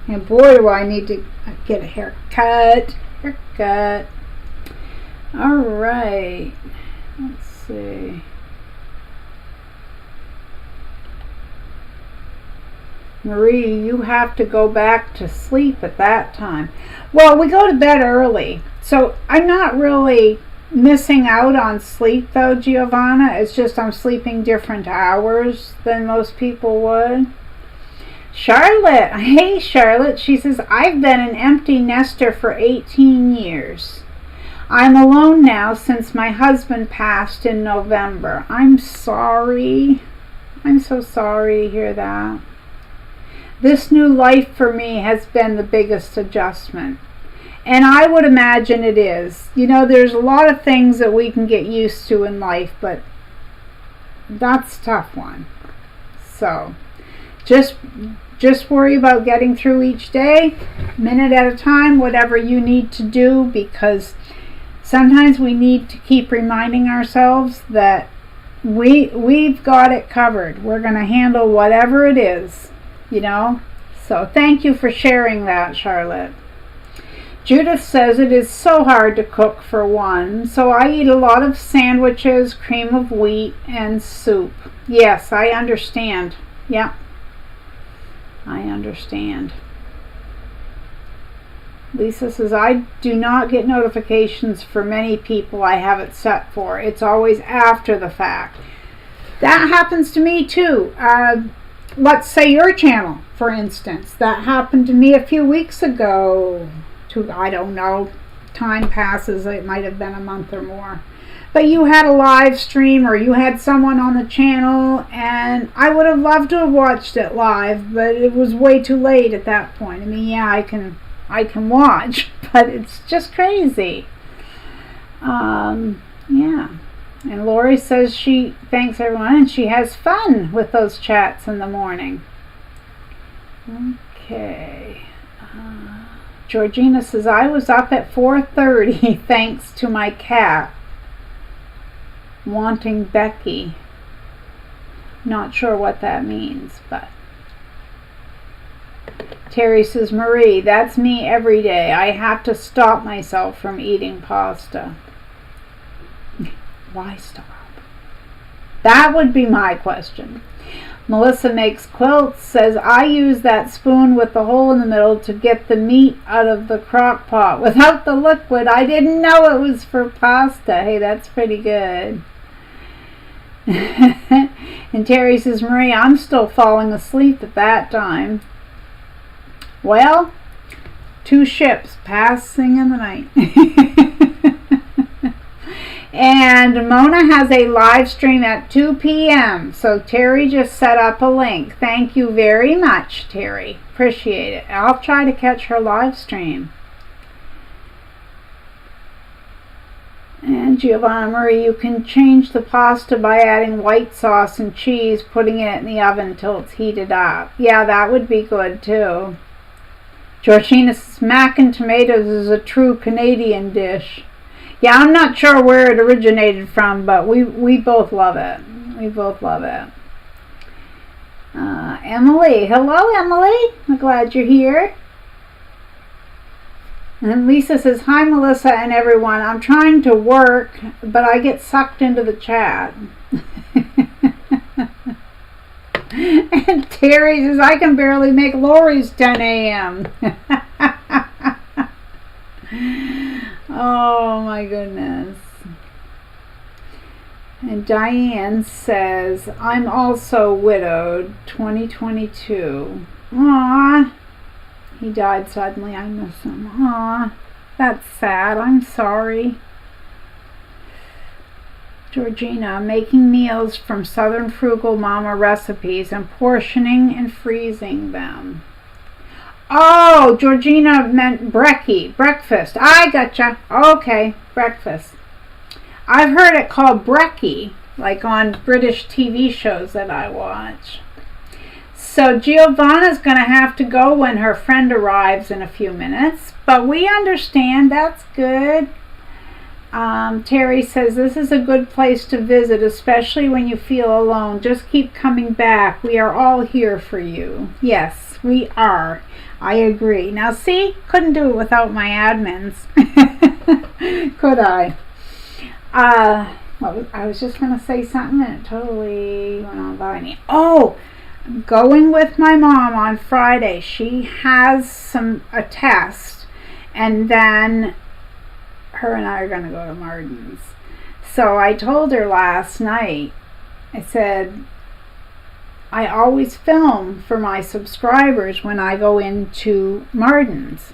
And boy, do I need to get a haircut. All right, let's see. Marie, you have to go back to sleep at that time. Well, we go to bed early, so I'm not really missing out on sleep, though, Giovanna. It's just I'm sleeping different hours than most people would. Charlotte, hey Charlotte, she says, I've been an empty nester for 18 years. I'm alone now since my husband passed in November. I'm sorry. I'm so sorry to hear that. This new life for me has been the biggest adjustment. And I would imagine it is. You know, there's a lot of things that we can get used to in life, but that's a tough one. So, just just worry about getting through each day, minute at a time, whatever you need to do, because sometimes we need to keep reminding ourselves that we've got it covered. We're going to handle whatever it is, you know. So thank you for sharing that, Charlotte. Judith says it is so hard to cook for one, so I eat a lot of sandwiches, cream of wheat, and soup. Yes, I understand. Yep, I understand. Lisa says, I do not get notifications for many people I have it set for. It's always after the fact. That happens to me too. Let's say your channel, for instance. That happened to me a few weeks ago. I don't know, time passes, it might have been a month or more, but you had a live stream or you had someone on the channel, and I would have loved to have watched it live, but it was way too late at that point. I mean, yeah, I can watch, but it's just crazy. Yeah. And Lori says she thanks everyone and she has fun with those chats in the morning. Okay. Georgina says, I was up at 4:30 thanks to my cat wanting Becky. Not sure what that means, but. Terry says, Marie, that's me every day. I have to stop myself from eating pasta. Why stop? That would be my question. Melissa Makes Quilts says, I use that spoon with the hole in the middle to get the meat out of the crock pot without the liquid. I didn't know it was for pasta. Hey, that's pretty good. And Terry says, Marie, I'm still falling asleep at that time. Well, 2 ships passing in the night. And Mona has a live stream at 2 p.m. So Terry just set up a link. Thank you very much, Terry. Appreciate it. I'll try to catch her live stream. And Giovanna Marie, you can change the pasta by adding white sauce and cheese, putting it in the oven until it's heated up. Yeah, that would be good too. Georgina says, mac and tomatoes is a true Canadian dish. Yeah, I'm not sure where it originated from, but we both love it. We both love it. Emily. Hello, Emily. I'm glad you're here. And Lisa says, hi, Melissa and everyone. I'm trying to work, but I get sucked into the chat. And Terry says, I can barely make Lori's 10 a.m. Oh my goodness. And Diane says, I'm also widowed, 2022. Aww. He died suddenly. I miss him. Aww. That's sad. I'm sorry. Georgina, making meals from Southern Frugal Mama recipes and portioning and freezing them. Oh, Georgina meant brekkie, breakfast. I gotcha. Okay, breakfast. I've heard it called brekkie, like on British TV shows that I watch. So Giovanna's going to have to go when her friend arrives in a few minutes, but we understand. That's good. Terry says, this is a good place to visit, especially when you feel alone. Just keep coming back. We are all here for you. Yes, we are. I agree. Now, see, couldn't do it without my admins. Could I? I was just going to say something and it totally went on by me. Oh, going with my mom on Friday. She has a test, and then her and I are going to go to Martin's. So I told her last night, I said, I always film for my subscribers when I go into Martin's.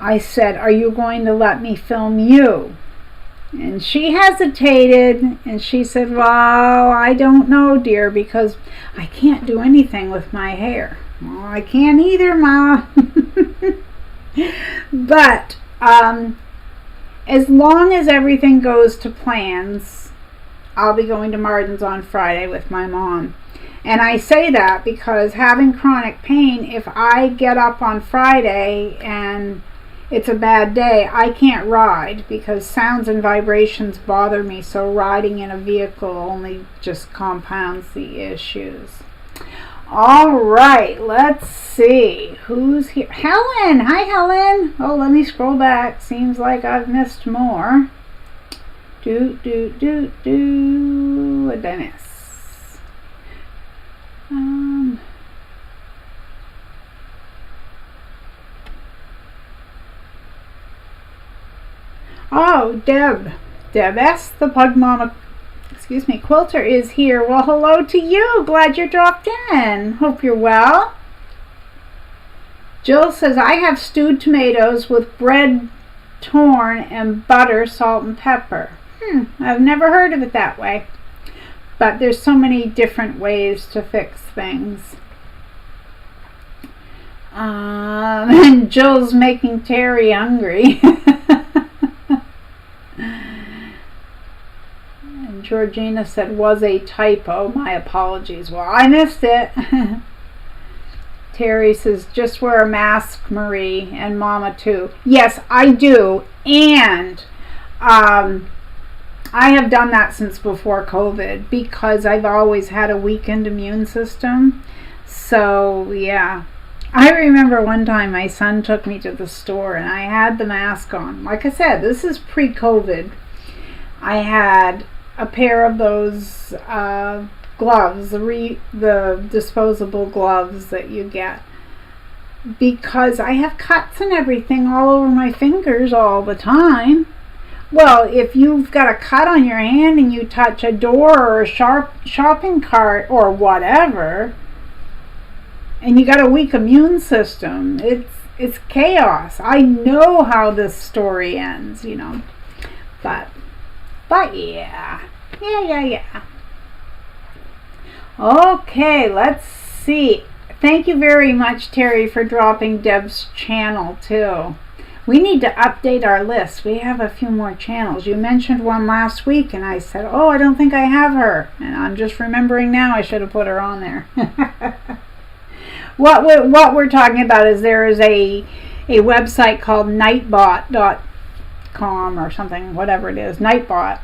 I said, are you going to let me film you? And she hesitated, and she said, well, I don't know, dear, because I can't do anything with my hair. Well, I can't either, Ma. But as long as everything goes to plans, I'll be going to Martin's on Friday with my mom. And I say that because having chronic pain, if I get up on Friday and it's a bad day, I can't ride because sounds and vibrations bother me, so riding in a vehicle only just compounds the issues. All right, let's see who's here. Helen! Hi, Helen! Oh, let me scroll back. Seems like I've missed more. What did I miss? Oh, Deb S., the Pug Mama, quilter is here. Well, hello to you. Glad you dropped in. Hope you're well. Jill says, I have stewed tomatoes with bread torn and butter, salt, and pepper. I've never heard of it that way. But there's so many different ways to fix things. And Jill's making Terry hungry. And Georgina said, was a typo. My apologies. Well, I missed it. Terry says, just wear a mask, Marie, and Mama too. Yes, I do. And I have done that since before COVID because I've always had a weakened immune system. So, yeah. I remember one time my son took me to the store and I had the mask on. Like I said, this is pre-COVID. I had a pair of those gloves, the disposable gloves that you get, because I have cuts and everything all over my fingers all the time. Well, if you've got a cut on your hand and you touch a door or a shopping cart or whatever, and you got a weak immune system, it's chaos. I know how this story ends, you know. But yeah. Okay, let's see. Thank you very much, Terry, for dropping Deb's channel too. We need to update our list. We have a few more channels. You mentioned one last week, and I said, oh, I don't think I have her. And I'm just remembering now I should have put her on there. What we're talking about is there is a website called nightbot.com or something, whatever it is, Nightbot.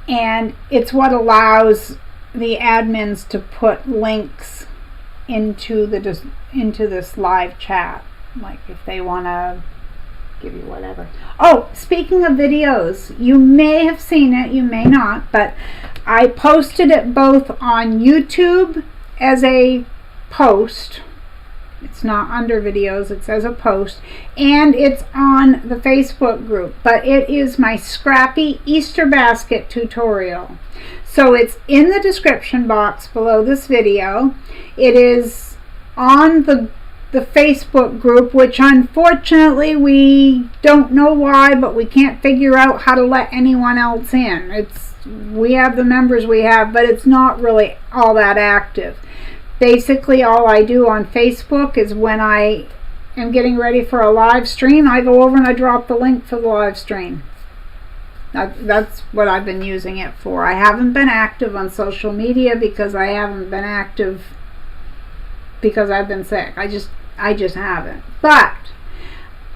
And it's what allows the admins to put links into this live chat. Like if they want to give you whatever. Oh, speaking of videos, you may have seen it, you may not, but I posted it both on YouTube as a post. It's not under videos, it says a post, and it's on the Facebook group, but it is my Scrappy Easter basket tutorial. So it's in the description box below this video. It is on the Facebook group, which unfortunately we don't know why, but we can't figure out how to let anyone else in. We have the members we have, but it's not really all that active. Basically, all I do on Facebook is when I am getting ready for a live stream, I go over and I drop the link for the live stream. That's what I've been using it for. I haven't been active on social media because I haven't been active because I've been sick. I just haven't. But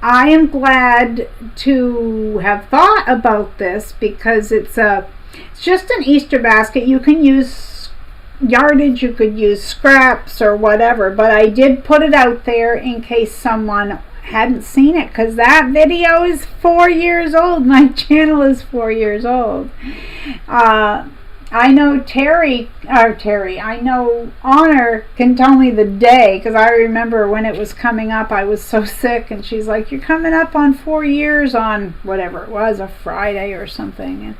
I am glad to have thought about this because it's just an Easter basket. You can use yardage, you could use scraps or whatever, but I did put it out there in case someone hadn't seen it, because that video is 4 years old. My channel is 4 years old. I know I know Honor can tell me the day, because I remember when it was coming up, I was so sick, and she's like, you're coming up on 4 years on whatever it was, a Friday or something, and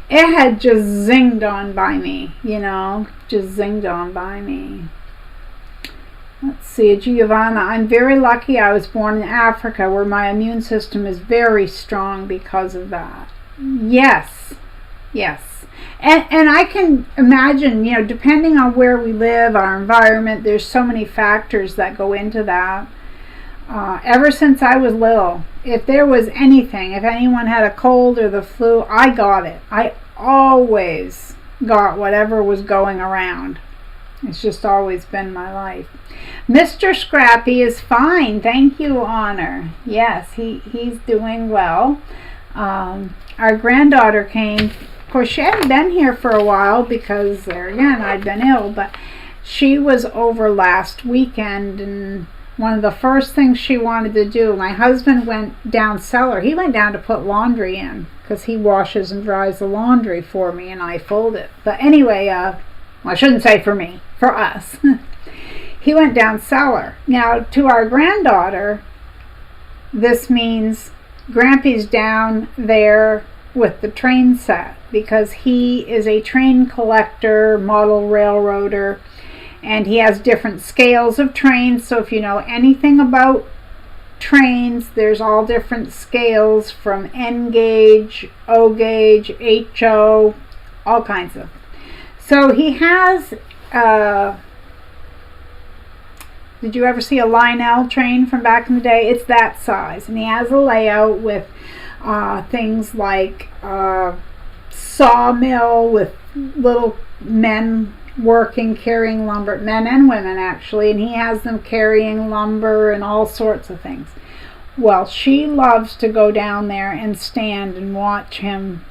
it had just zinged on by me, you know, just zinged on by me. Let's see, Giovanna, I'm very lucky I was born in Africa where my immune system is very strong because of that. Yes. And I can imagine, you know, depending on where we live, our environment, there's so many factors that go into that. Ever since I was little, if there was anything, if anyone had a cold or the flu, I got it. I always got whatever was going around. It's just always been my life. Mr. Scrappy is fine. Thank you, Honor. Yes, he's doing well. Our granddaughter came. Of course, she hadn't been here for a while because, there again, I'd been ill, but she was over last weekend, and one of the first things she wanted to do, my husband went down cellar. He went down to put laundry in because he washes and dries the laundry for me, and I fold it. But anyway, well, I shouldn't say for me, for us. He went down cellar. Now, to our granddaughter, this means Grampy's down there with the train set because he is a train collector, model railroader, and he has different scales of trains. So if you know anything about trains, there's all different scales from N gauge, O gauge, HO, all kinds of. So he has, did you ever see a Lionel train from back in the day? It's that size. And he has a layout with things like sawmill with little men working, carrying lumber, men and women actually, and he has them carrying lumber and all sorts of things. Well, she loves to go down there and stand and watch him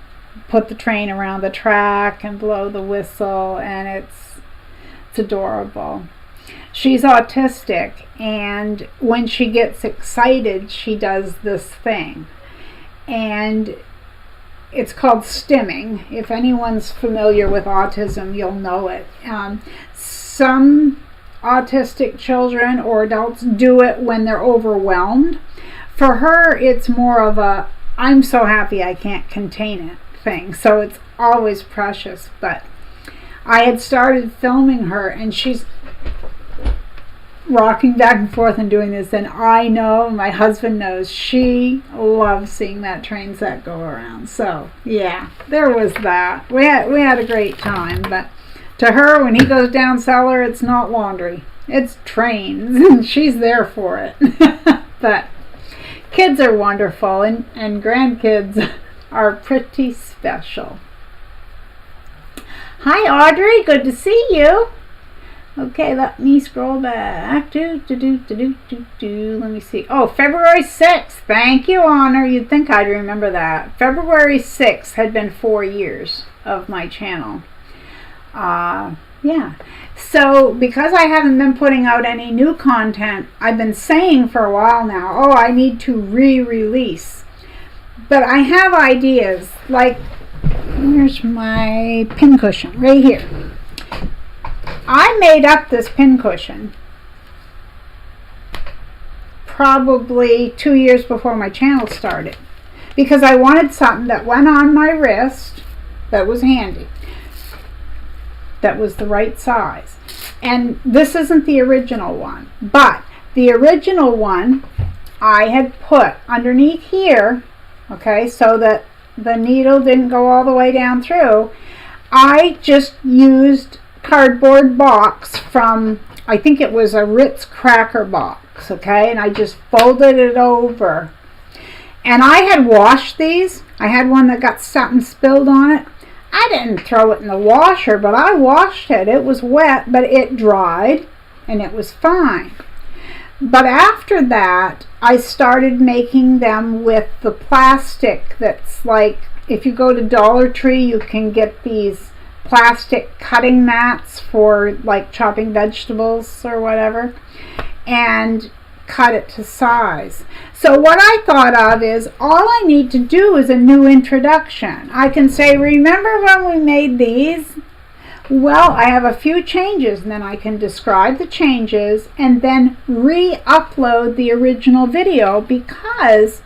put the train around the track and blow the whistle, and it's adorable. She's autistic, and when she gets excited, she does this thing, and it's called stimming. If anyone's familiar with autism, you'll know it. Some autistic children or adults do it when they're overwhelmed. For her, it's more of a, I'm so happy I can't contain it thing. So it's always precious. But I had started filming her, and she's rocking back and forth and doing this, and I know, my husband knows, she loves seeing that train set go around. So yeah, there was that. We had a great time. But to her, when he goes down cellar, it's not laundry, it's trains, and she's there for it. But kids are wonderful, and grandkids are pretty special. Hi Audrey, good to see you. Okay, let me scroll back. Let me see. Oh, February 6th. Thank you, Honor. You'd think I'd remember that. February 6th had been 4 years of my channel. Yeah. So, because I haven't been putting out any new content, I've been saying for a while now, oh, I need to re-release. But I have ideas. Like, here's my pincushion right here. I made up this pincushion probably 2 years before my channel started because I wanted something that went on my wrist that was handy, that was the right size. And this isn't the original one, but the original one I had put underneath here, okay, so that the needle didn't go all the way down through. I just used cardboard box from, I think it was a Ritz cracker box, okay, and I just folded it over, and I had washed these. I had one that got something spilled on it. I didn't throw it in the washer, but I washed it. It was wet, but it dried and it was fine. But after that, I started making them with the plastic that's like, if you go to Dollar Tree, you can get these plastic cutting mats for like chopping vegetables or whatever, and cut it to size. So what I thought of is, all I need to do is a new introduction. I can say, remember when we made these? Well, I have a few changes, and then I can describe the changes and then re-upload the original video, because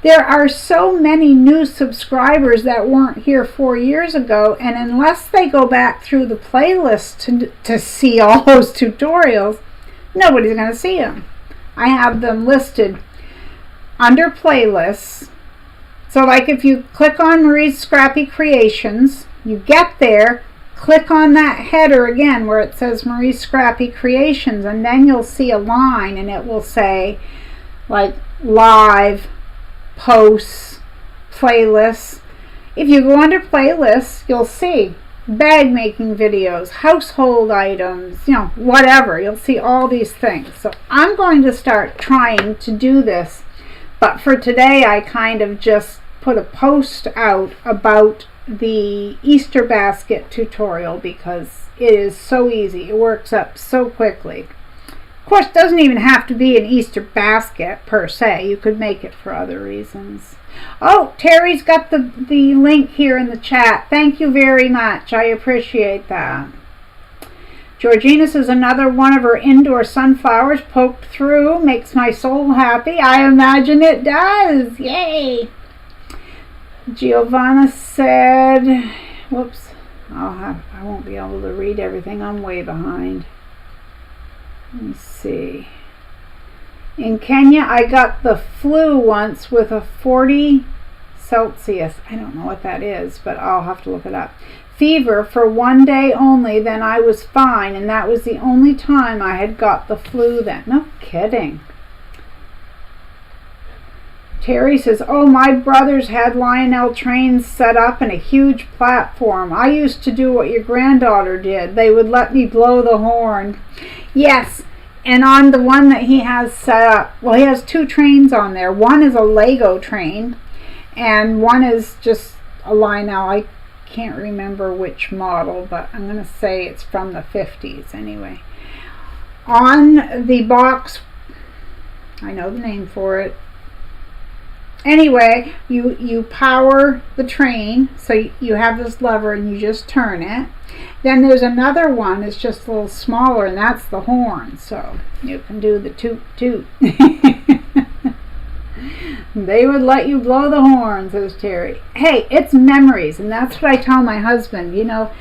there are so many new subscribers that weren't here 4 years ago, and unless they go back through the playlist to see all those tutorials, nobody's going to see them. I have them listed under playlists. So like if you click on Marie's Scrappy Creations, you get there, click on that header again where it says Marie's Scrappy Creations, and then you'll see a line and it will say like live, posts, playlists. If you go under playlists, you'll see bag making videos, household items, you know, whatever. You'll see all these things. So I'm going to start trying to do this. But for today, I kind of just put a post out about the Easter basket tutorial because it is so easy. It works up so quickly. Of course, it doesn't even have to be an Easter basket per se. You could make it for other reasons. Oh, Terry's got the link here in the chat. Thank you very much. I appreciate that. Georgina says another one of her indoor sunflowers poked through. Makes my soul happy. I imagine it does. Yay. Giovanna said, whoops, I won't be able to read everything. I'm way behind. Let me see. In Kenya, I got the flu once with a 40 Celsius. I don't know what that is, but I'll have to look it up. Fever for 1 day only, then I was fine, and that was the only time I had got the flu then. No kidding. Terry says, oh, my brothers had Lionel trains set up in a huge platform. I used to do what your granddaughter did. They would let me blow the horn. Yes. And on the one that he has set up, well, he has 2 trains on there. One is a Lego train, and one is just a Lionel. I can't remember which model, but I'm going to say it's from the 50s anyway. On the box, I know the name for it. Anyway, you power the train, so you have this lever and you just turn it. Then there's another one that's just a little smaller, and that's the horn. So you can do the toot toot. They would let you blow the horn, says Terry. Hey, it's memories, and that's what I tell my husband. You know,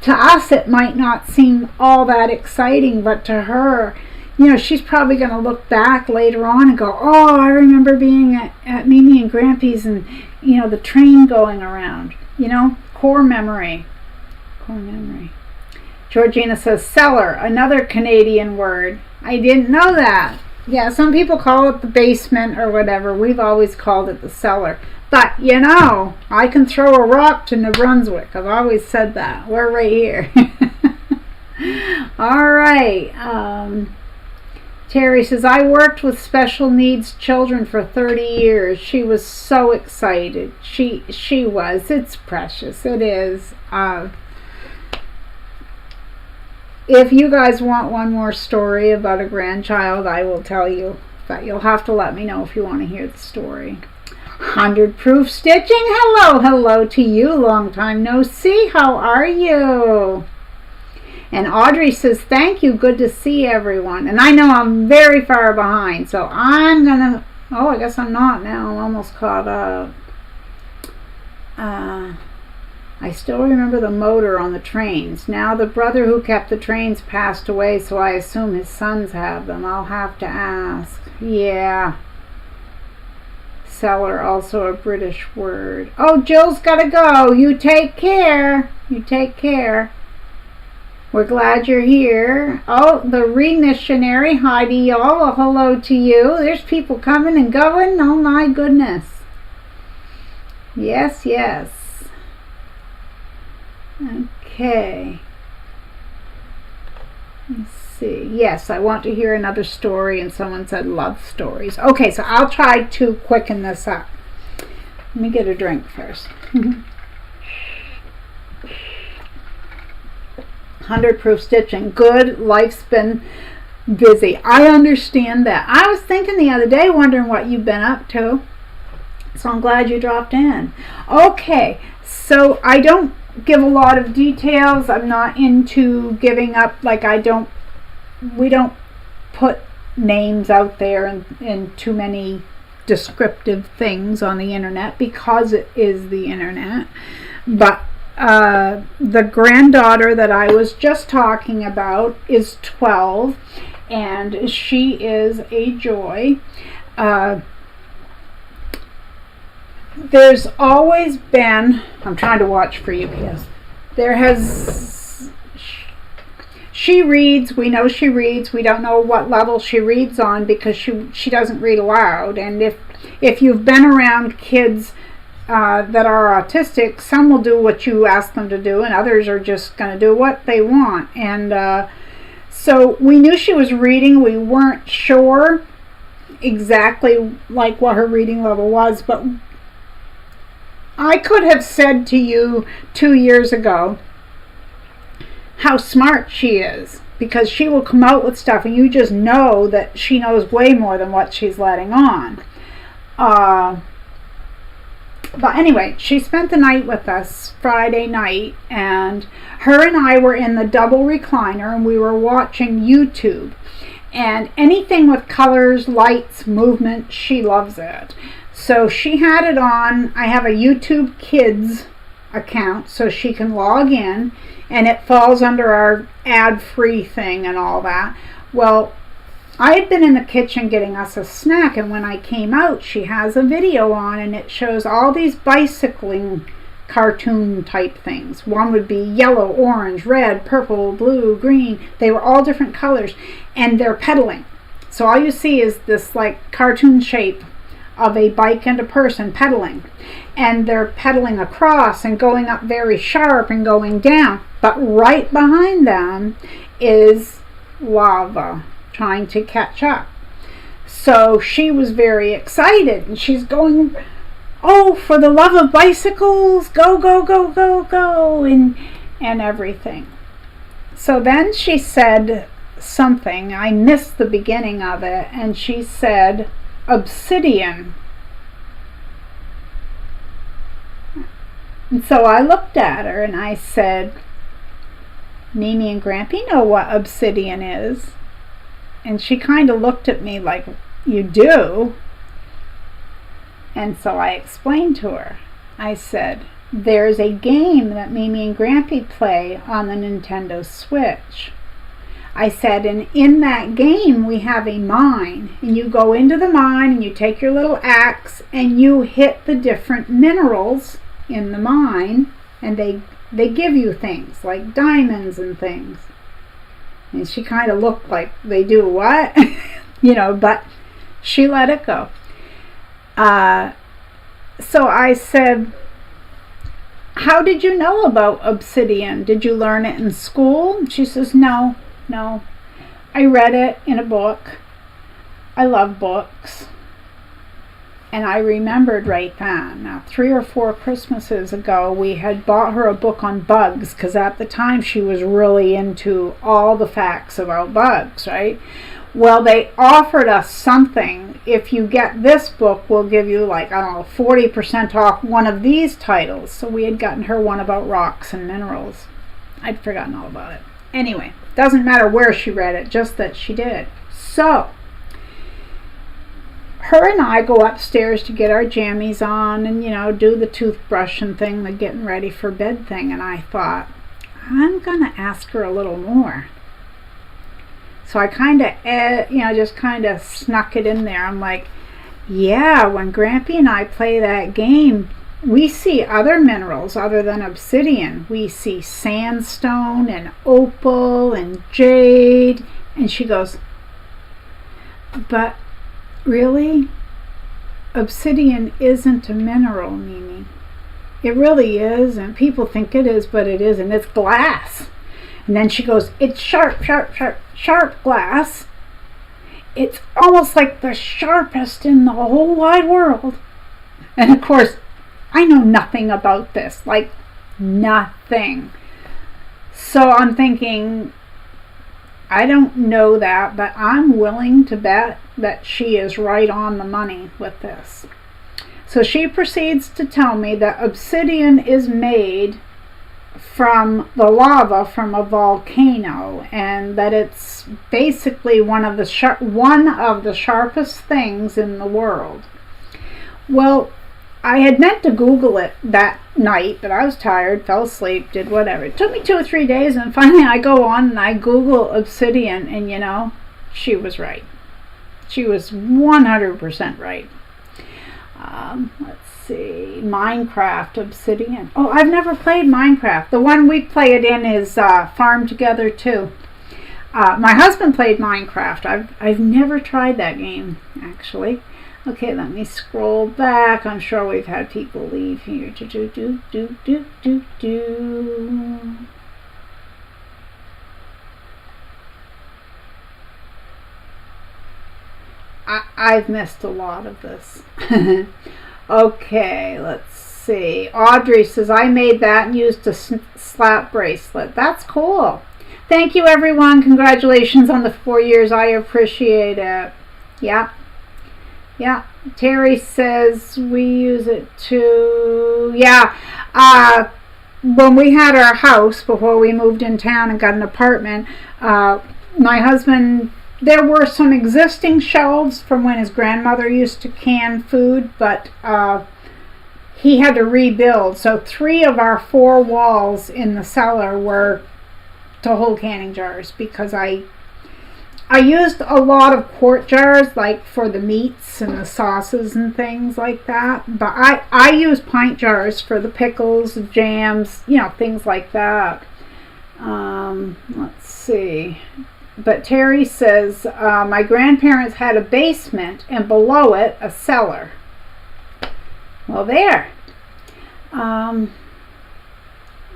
to us it might not seem all that exciting, but to her, you know, she's probably going to look back later on and go, oh, I remember being at Mimi and Grampy's and, you know, the train going around. You know, core memory. Core memory. Georgina says cellar, another Canadian word. I didn't know that. Yeah, some people call it the basement or whatever. We've always called it the cellar. But, you know, I can throw a rock to New Brunswick. I've always said that. We're right here. All right. Terry says, I worked with special needs children for 30 years. She was so excited. She was. It's precious. It is. If you guys want one more story about a grandchild, I will tell you. But you'll have to let me know if you want to hear the story. 100 Proof Stitching. Hello to you. Long time no see. How are you? And Audrey says, thank you. Good to see everyone. And I know I'm very far behind, so I'm going to... Oh, I guess I'm not now. I'm almost caught up. I still remember the motor on the trains. Now the brother who kept the trains passed away, so I assume his sons have them. I'll have to ask. Yeah. Cellar, also a British word. Oh, Jill's got to go. You take care. You take care. We're glad you're here. Oh, the re-missionary. Hi to y'all. Well, hello to you. There's people coming and going. Oh, my goodness. Yes, yes. Okay. Let's see. Yes, I want to hear another story, and someone said love stories. Okay, so I'll try to quicken this up. Let me get a drink first. 100 Proof Stitching. Good. Life's been busy. I understand that. I was thinking the other day, wondering what you've been up to. So I'm glad you dropped in. Okay, so I don't give a lot of details. I'm not into giving up, like we don't put names out there and too many descriptive things on the internet because it is the internet. But the granddaughter that I was just talking about is 12, and she is a joy. There's always been, I'm trying to watch for you because she reads, we know she reads, we don't know what level she reads on because she doesn't read aloud. And if you've been around kids that are autistic, some will do what you ask them to do, and others are just going to do what they want. And so we knew she was reading. We weren't sure exactly like what her reading level was, but I could have said to you 2 years ago how smart she is, because she will come out with stuff and you just know that she knows way more than what she's letting on. But anyway, she spent the night with us Friday night, and her and I were in the double recliner and we were watching YouTube. And anything with colors, lights, movement, she loves it. So she had it on. I have a YouTube Kids account so she can log in, and it falls under our ad-free thing and all that. Well, I had been in the kitchen getting us a snack, and when I came out, she has a video on, and it shows all these bicycling cartoon type things. One would be yellow, orange, red, purple, blue, green. They were all different colors, and they're pedaling. So all you see is this like cartoon shape of a bike and a person pedaling, and they're pedaling across and going up very sharp and going down, but right behind them is lava trying to catch up. So she was very excited, and she's going, oh, for the love of bicycles, go, go, go, go, go, and everything. So then she said something, I missed the beginning of it, and she said obsidian. And so I looked at her and I said, Mimi and Grampy know what obsidian is. And she kind of looked at me like, you do? And so I explained to her. I said, there's a game that Mimi and Grampy play on the Nintendo Switch. I said, and in that game we have a mine, and you go into the mine and you take your little axe and you hit the different minerals in the mine, and they give you things like diamonds and things. And she kind of looked like, they do what? But she let it go. So I said, how did you know about obsidian? Did you learn it in school? She says, no. I read it in a book. I love books. And I remembered right then. Now, 3 or 4 Christmases ago, we had bought her a book on bugs, because at the time she was really into all the facts about bugs, right? Well, they offered us something. If you get this book, we'll give you 40% off one of these titles. So we had gotten her one about rocks and minerals. I'd forgotten all about it. Anyway, doesn't matter where she read it, just that she did. So her and I go upstairs to get our jammies on and, do the toothbrush and thing, the getting ready for bed thing. And I thought, I'm going to ask her a little more. So I kind of, just kind of snuck it in there. I'm like, yeah, when Grampy and I play that game, we see other minerals other than obsidian. We see sandstone and opal and jade. And she goes, but really, obsidian isn't a mineral, Mimi. It really is, and people think it is, but it isn't. It's glass. And then she goes, it's sharp, sharp, sharp, sharp glass. It's almost like the sharpest in the whole wide world. And of course, I know nothing about this, like nothing. So I'm thinking, I don't know that, but I'm willing to bet that she is right on the money with this. So she proceeds to tell me that obsidian is made from the lava from a volcano, and that it's basically one of the sharpest things in the world. Well, I had meant to Google it that night, but I was tired, fell asleep, did whatever. It took me 2 or 3 days, and finally I go on and I Google obsidian, and she was right. She was 100% right. Let's see, Minecraft obsidian. Oh, I've never played Minecraft. The one we play it in is Farm Together 2. My husband played Minecraft. I've never tried that game, actually. Okay, let me scroll back. I'm sure we've had people leave here. I've missed a lot of this. Okay, let's see. Audrey says, I made that and used a slap bracelet. That's cool. Thank you, everyone. Congratulations on the 4 years. I appreciate it. Yeah. Yeah. Terry says, we use it to... Yeah. When we had our house, before we moved in town and got an apartment, my husband... There were some existing shelves from when his grandmother used to can food, but he had to rebuild. So 3 of our 4 walls in the cellar were to hold canning jars, because I used a lot of quart jars, like for the meats and the sauces and things like that. But I use pint jars for the pickles, jams, things like that. Let's see. But Terry says, my grandparents had a basement and below it a cellar. Well, there. Let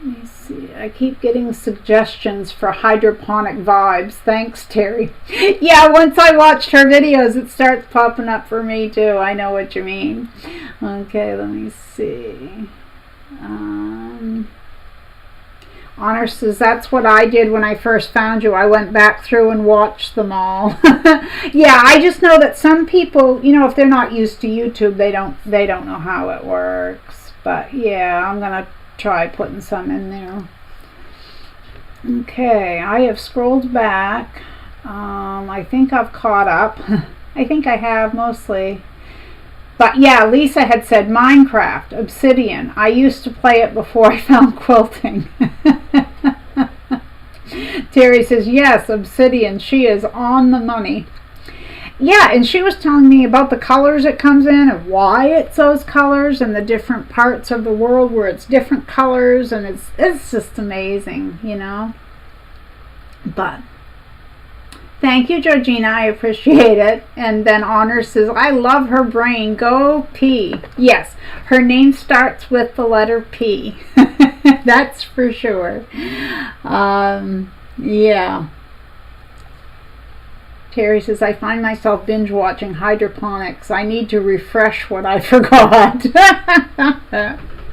me see. I keep getting suggestions for hydroponic vibes. Thanks, Terry. Yeah, once I watched her videos, it starts popping up for me too. I know what you mean. Okay, let me see. Honor says, that's what I did when I first found you. I went back through and watched them all. Yeah, I just know that some people, if they're not used to YouTube, they don't know how it works. But yeah, I'm gonna try putting some in there. Okay, I have scrolled back. I think I've caught up. I think I have mostly. But yeah, Lisa had said Minecraft, Obsidian. I used to play it before I found quilting. Terry says, yes, Obsidian. She is on the money. Yeah, and she was telling me about the colors it comes in and why it's those colors and the different parts of the world where it's different colors, and it's just amazing, But thank you, Georgina. I appreciate it. And then Honor says, I love her brain. Go P. Yes, her name starts with the letter P. That's for sure. Yeah. Terry says, I find myself binge watching hydroponics. I need to refresh what I forgot.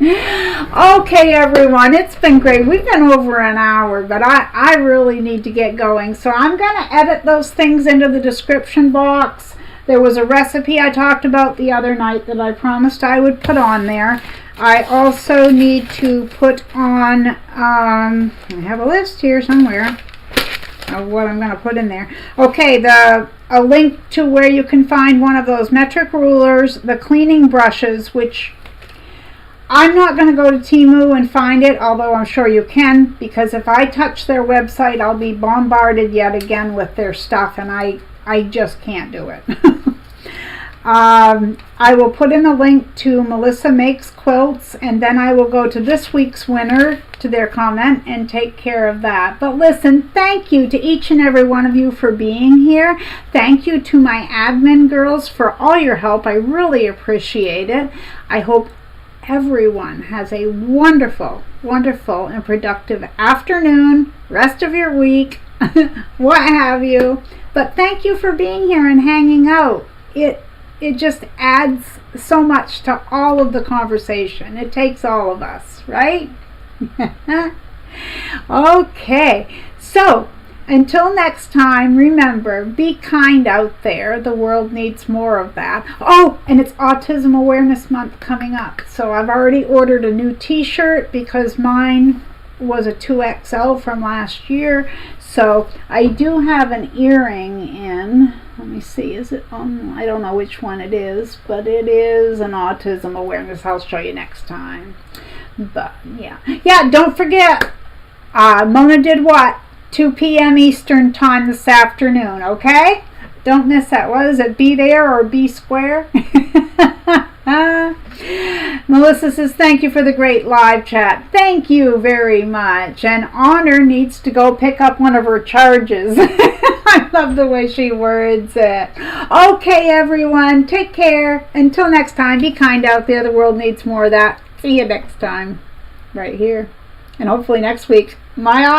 Okay, everyone, it's been great. We've been over an hour, but I really need to get going. So I'm going to edit those things into the description box. There was a recipe I talked about the other night that I promised I would put on there. I also need to put on, I have a list here somewhere of what I'm going to put in there. Okay, a link to where you can find one of those metric rulers, the cleaning brushes, which I'm not going to go to Temu and find it, although I'm sure you can, because if I touch their website, I'll be bombarded yet again with their stuff, and I just can't do it. I will put in a link to Melissa Makes Quilts, and then I will go to this week's winner, to their comment, and take care of that. But listen, thank you to each and every one of you for being here. Thank you to my admin girls for all your help. I really appreciate it. I hope everyone has a wonderful, wonderful and productive afternoon, rest of your week, what have you. But thank you for being here and hanging out. It just adds so much to all of the conversation. It takes all of us, right? Okay, so until next time, remember, be kind out there. The world needs more of that. Oh, and it's Autism Awareness Month coming up. So I've already ordered a new t-shirt because mine was a 2XL from last year. So I do have an earring in. Let me see, is it on? I don't know which one it is, but it is an Autism Awareness. I'll show you next time. But yeah. Yeah, don't forget, Mona did what? 2 p.m. Eastern time this afternoon, okay? Don't miss that. What is it, be there or be square? Melissa says, thank you for the great live chat. Thank you very much. And Honor needs to go pick up one of her charges. I love the way she words it. Okay, everyone, take care. Until next time, be kind out there. The world needs more of that. See you next time, right here. And hopefully next week, my